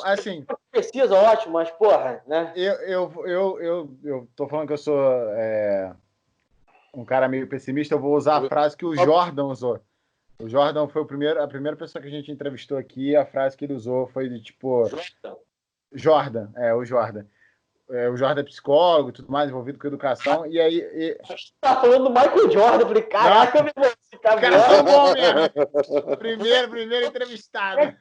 assim... Precisa, ótimo, mas porra, né? Eu tô falando que eu sou um cara meio pessimista, eu vou usar a frase que o Jordan usou. O Jordan foi a primeira pessoa que a gente entrevistou aqui, a frase que ele usou foi de tipo... Jordan, o Jordan. O Jordan é psicólogo e tudo mais, envolvido com educação, e aí... Tá falando do Michael Jordan, eu falei, caraca, meu irmão, esse Os caras cabelo. são bons mesmo. Primeiro entrevistado.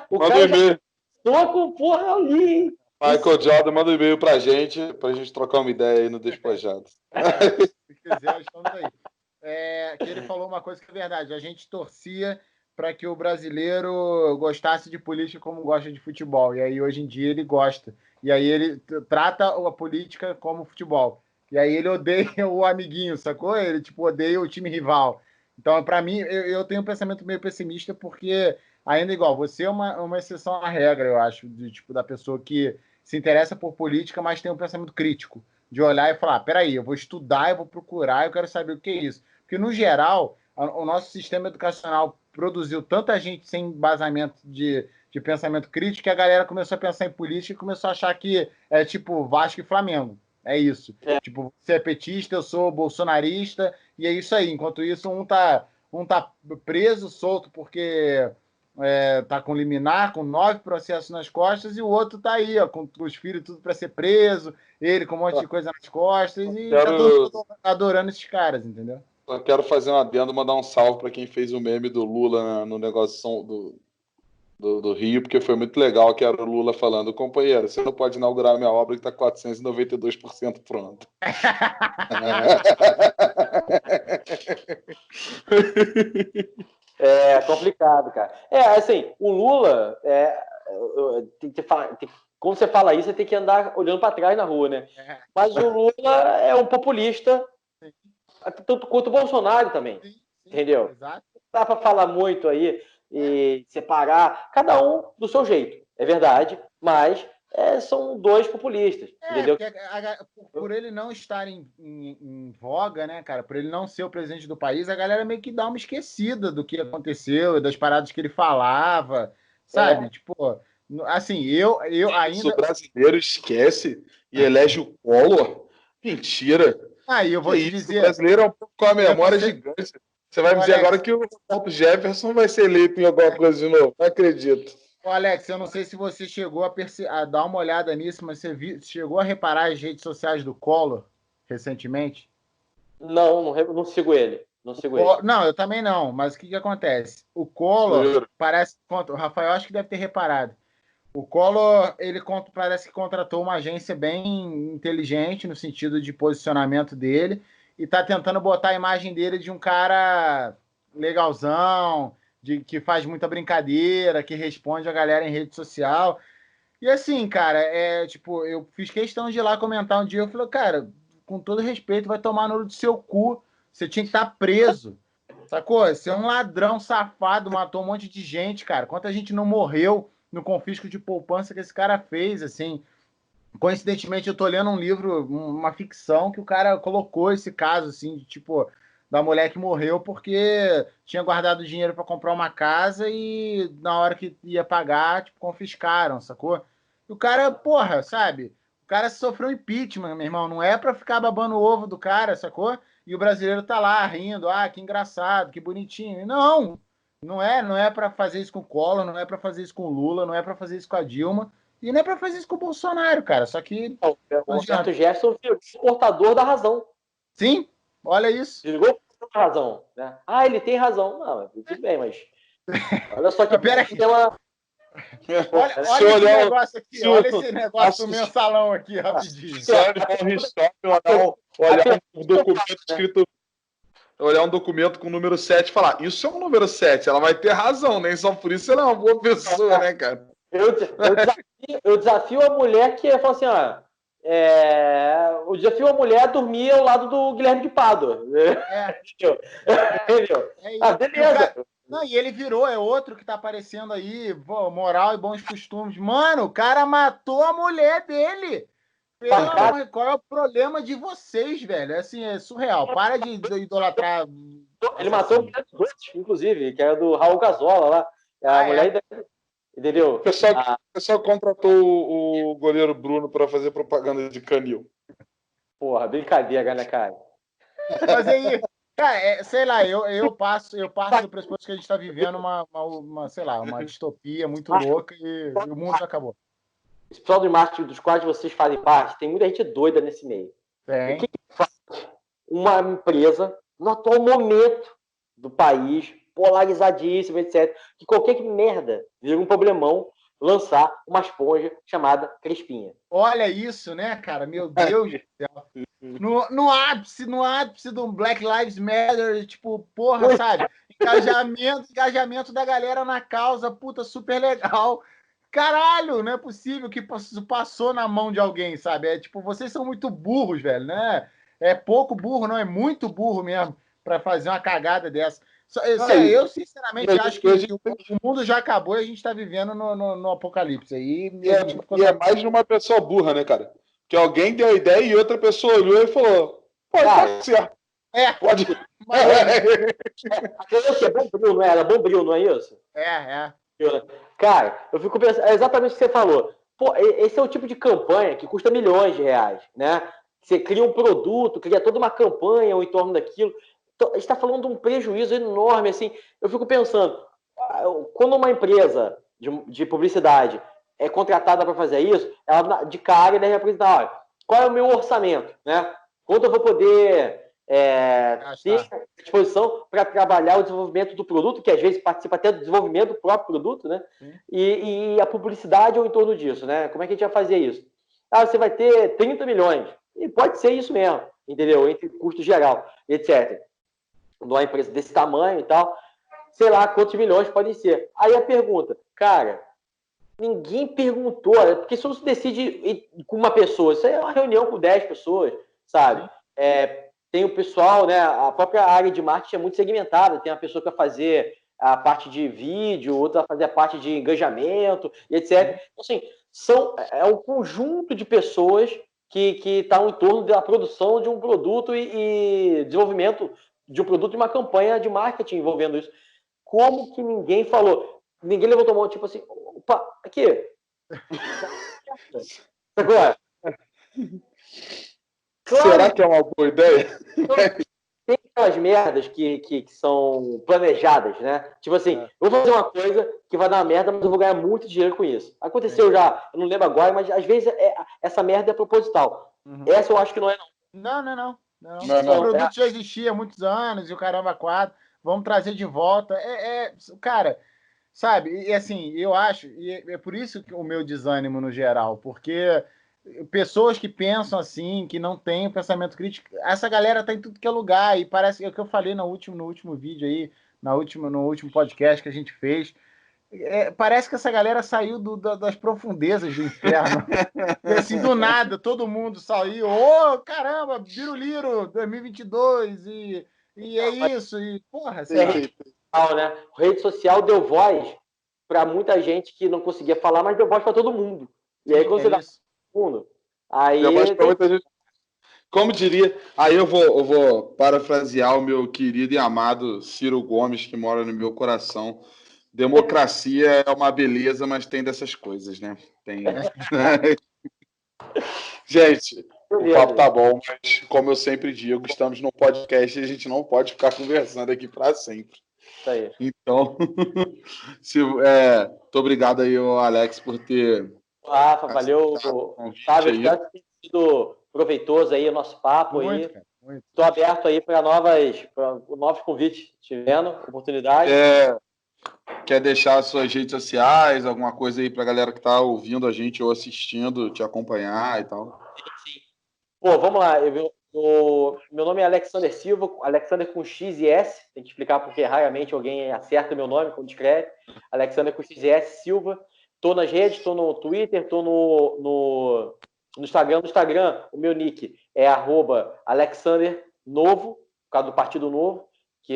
O cara já tô com porra ali. Michael Jordan, manda um e-mail pra gente trocar uma ideia aí no Despojado. Se quiser, estamos aí. Que ele falou uma coisa que é verdade. A gente torcia para que o brasileiro gostasse de política como gosta de futebol. E aí, hoje em dia, ele gosta. E aí, ele trata a política como futebol. E aí, ele odeia o amiguinho, sacou? Ele, odeia o time rival. Então, para mim, eu tenho um pensamento meio pessimista, porque, ainda igual, você é uma exceção à regra, eu acho, da pessoa que se interessa por política, mas tem um pensamento crítico, de olhar e falar, peraí, eu vou estudar, eu vou procurar, eu quero saber o que é isso. Porque, no geral, o nosso sistema educacional produziu tanta gente sem embasamento de pensamento crítico que a galera começou a pensar em política e começou a achar que é tipo Vasco e Flamengo. É isso. Tipo, você é petista, eu sou bolsonarista, e é isso aí. Enquanto isso, um tá preso, solto, porque tá com liminar, com 9 processos nas costas, e o outro tá aí, ó, com os filhos tudo para ser preso, ele com um monte de coisa nas costas, e tá todo mundo adorando esses caras, entendeu? Só quero fazer um adendo, mandar um salve para quem fez o meme do Lula no negócio do Rio, porque foi muito legal, que era o Lula falando, companheiro, você não pode inaugurar minha obra que está 492% pronto. É complicado, cara. Assim, o Lula, quando você fala isso, você tem que andar olhando para trás na rua, né? Mas o Lula é um populista, tanto quanto o Bolsonaro também, entendeu? Exato. Dá para falar muito aí e separar, cada um do seu jeito, é verdade, mas são dois populistas, entendeu? Por ele não estar em voga, né, cara, por ele não ser o presidente do país, a galera meio que dá uma esquecida do que aconteceu, das paradas que ele falava, sabe? Tipo, assim, eu ainda... Se o brasileiro esquece e elege o Collor, mentira. Aí eu vou te dizer... O brasileiro é um pouco com a memória gigante. Você vai me dizer agora que o Roberto Jefferson vai ser eleito em alguma coisa de novo? Não acredito. Ô Alex, eu não sei se você chegou a dar uma olhada nisso, mas você chegou a reparar as redes sociais do Collor recentemente? Não sigo ele. Não, eu também não, mas o que acontece? O Collor parece... O Rafael acho que deve ter reparado. O Collor, ele parece que contratou uma agência bem inteligente no sentido de posicionamento dele e está tentando botar a imagem dele de um cara legalzão, que faz muita brincadeira, que responde a galera em rede social. E assim, cara, eu fiz questão de ir lá comentar um dia, eu falei, cara, com todo respeito, vai tomar no olho do seu cu, você tinha que estar preso, sacou? Você é um ladrão safado, matou um monte de gente, cara. Quanta gente não morreu no confisco de poupança que esse cara fez, assim. Coincidentemente, eu tô lendo um livro, uma ficção, que o cara colocou esse caso, assim, da mulher que morreu porque tinha guardado dinheiro para comprar uma casa e na hora que ia pagar, confiscaram, sacou? E o cara, porra, sabe? O cara sofreu impeachment, meu irmão. Não é para ficar babando o ovo do cara, sacou? E o brasileiro tá lá rindo, que engraçado, que bonitinho. Não é para fazer isso com o Collor, não é para fazer isso com o Lula, não é para fazer isso com a Dilma. E não é para fazer isso com o Bolsonaro, cara. Só que... O Roberto Jefferson foi o portador da razão. Sim, olha isso. Ligou por razão, né? Ele tem razão. Não, tudo bem, mas... Olha só que... Pera aqui. Olha esse negócio aqui, olha esse negócio do mensalão aqui, rapidinho. Olhar um documento escrito... Olhar um documento com o número 7 e falar, isso é um número 7, ela vai ter razão, nem só por isso ela é uma boa pessoa, né, cara? Eu desafio a mulher que fala assim, eu desafio a mulher a dormir ao lado do Guilherme de Pádua. Entendeu? Beleza. Não, e ele virou, é outro que tá aparecendo aí, moral e bons costumes. Mano, o cara matou a mulher dele. Qual é o problema de vocês, velho? Assim, é surreal. Para de idolatrar. Ele matou a mulher do Ruth, inclusive, que era do Raul Gazola lá. A mulher... Entendeu? O pessoal contratou o goleiro Bruno para fazer propaganda de canil. Porra, brincadeira, né, cara? Mas aí, cara, sei lá, eu passo do pressuposto que a gente está vivendo uma distopia muito louca e o mundo acabou. esse pessoal do marketing dos quais vocês fazem parte, tem muita gente doida nesse meio. Tem. O que faz uma empresa, no atual momento do país, polarizadíssimo, etc., que qualquer merda vira um problemão lançar uma esponja chamada Crespinha. Olha isso, né, cara? Meu Deus do céu. No ápice do Black Lives Matter, tipo, porra, sabe? Engajamento da galera na causa, puta, super legal. Caralho, não é possível que isso passou na mão de alguém, sabe? É tipo, vocês são muito burros, velho, né? É pouco burro, não, é muito burro mesmo para fazer uma cagada dessa. Eu sinceramente, acho que o mundo já acabou e a gente está vivendo no apocalipse. É mais de uma pessoa burra, né, cara? Que alguém deu a ideia e outra pessoa olhou e falou: pode dar certo. Pode. É Bombril, não é? Era Bombril, não é isso? É. Cara, eu fico pensando, é exatamente o que você falou. Pô, esse é o tipo de campanha que custa milhões de reais, né? Você cria um produto, cria toda uma campanha em torno daquilo. Então, a gente está falando de um prejuízo enorme, assim. Eu fico pensando, quando uma empresa de publicidade é contratada para fazer isso, ela de cara deve apresentar, olha, qual é o meu orçamento, né? Quanto eu vou poder ter à disposição para trabalhar o desenvolvimento do produto, que às vezes participa até do desenvolvimento do próprio produto, né? E a publicidade ao entorno disso, né? Como é que a gente vai fazer isso? Você vai ter 30 milhões. E pode ser isso mesmo, entendeu? Entre custo geral, etc. Numa empresa desse tamanho e tal, sei lá quantos milhões podem ser. Aí a pergunta, cara, ninguém perguntou, porque se você decide ir com uma pessoa, isso aí é uma reunião com 10 pessoas, sabe? Tem o pessoal, né? A própria área de marketing é muito segmentada, tem uma pessoa que vai fazer a parte de vídeo, outra vai fazer a parte de engajamento, e etc. Então, assim, é um conjunto de pessoas que estão em torno da produção de um produto e desenvolvimento de um produto e uma campanha de marketing envolvendo isso. Como que ninguém falou? Ninguém levantou a mão, tipo assim, opa, aqui. Agora. Claro. Será que é uma boa ideia? Tem aquelas merdas que são planejadas, né? Tipo assim, eu vou fazer uma coisa que vai dar uma merda, mas eu vou ganhar muito dinheiro com isso. Aconteceu já, eu não lembro agora, mas às vezes essa merda é proposital. Essa eu acho que não é, não. Não. O produto já existia há muitos anos e o caramba 4, vamos trazer de volta. Cara, sabe? E assim, eu acho, e é por isso que o meu desânimo no geral, porque pessoas que pensam assim, que não têm pensamento crítico, essa galera tá em tudo que é lugar, e parece é o que eu falei no último vídeo aí, no último podcast que a gente fez. Parece que essa galera saiu das profundezas do inferno. E assim, do nada, todo mundo saiu. Caramba, Biruliro 2022, e é isso. E, porra, sei lá. Né? A rede social deu voz para muita gente que não conseguia falar, mas deu voz para todo mundo. E aí, quando você dá todo mundo, aí. Deu voz para muita gente. Como diria, aí eu vou parafrasear o meu querido e amado Ciro Gomes, que mora no meu coração. Democracia é uma beleza, mas tem dessas coisas, né? Tem. Gente, o papo tá bom, mas como eu sempre digo, estamos num podcast e a gente não pode ficar conversando aqui para sempre. Isso aí. Então, muito obrigado aí, Alex, por ter. Rafa, valeu. Sabe, espero que tenha sido proveitoso aí o nosso papo. Estou aberto aí para novos convites, tiverem oportunidade. Quer deixar suas redes sociais, alguma coisa aí para a galera que está ouvindo a gente ou assistindo, te acompanhar e tal? Sim. Pô, vamos lá. Meu nome é Alexander Silva, Alexander com X e S. Tem que explicar porque raramente alguém acerta meu nome quando escreve. Alexander com X e S Silva. Tô nas redes, tô no Twitter, tô no Instagram. No Instagram, o meu nick é @AlexanderNovo, por causa do Partido Novo,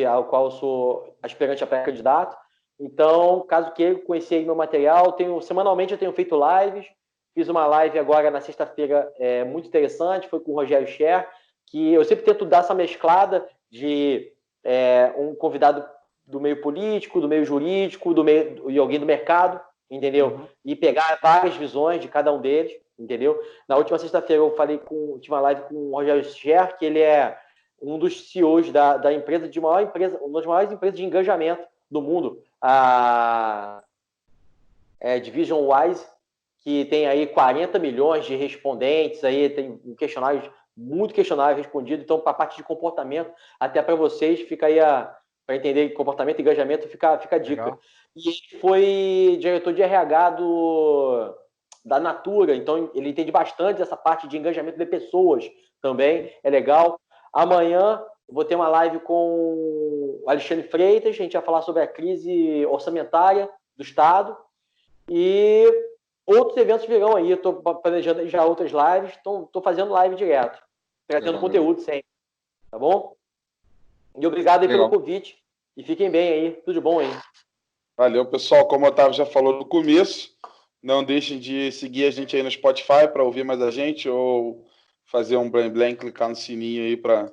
ao qual eu sou aspirante a pré-candidato. Então, caso queira conhecer aí meu material, semanalmente eu tenho feito lives. Fiz uma live agora na sexta-feira muito interessante, foi com o Rogério Scher, que eu sempre tento dar essa mesclada de um convidado do meio político, do meio jurídico, e alguém do mercado, entendeu? E pegar várias visões de cada um deles, entendeu? Na última sexta-feira eu tive uma live com o Rogério Scher, que ele é um dos CEOs da empresa, uma das maiores empresas de engajamento do mundo, a Division Wise, que tem aí 40 milhões de respondentes, aí tem muito questionário respondido, então, para a parte de comportamento, até para vocês, fica aí para entender comportamento e engajamento, fica a dica. Legal. E ele foi diretor de RH da Natura, então ele entende bastante essa parte de engajamento de pessoas também, é legal. Amanhã eu vou ter uma live com o Alexandre Freitas, a gente vai falar sobre a crise orçamentária do Estado, e outros eventos virão aí, eu estou planejando já outras lives, estou fazendo live direto, trazendo conteúdo sempre, tá bom? E obrigado aí pelo convite, e fiquem bem aí, tudo de bom aí. Valeu, pessoal, como o Otávio já falou no começo, não deixem de seguir a gente aí no Spotify para ouvir mais a gente, ou fazer um blém, clicar no sininho aí para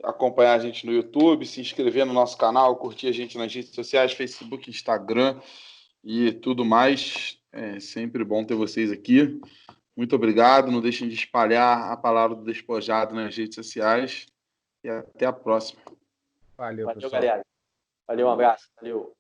acompanhar a gente no YouTube, se inscrever no nosso canal, curtir a gente nas redes sociais, Facebook, Instagram e tudo mais. É sempre bom ter vocês aqui. Muito obrigado. Não deixem de espalhar a palavra do Despojado nas redes sociais. E até a próxima. Valeu, pessoal. Galera. Valeu, um abraço. Valeu.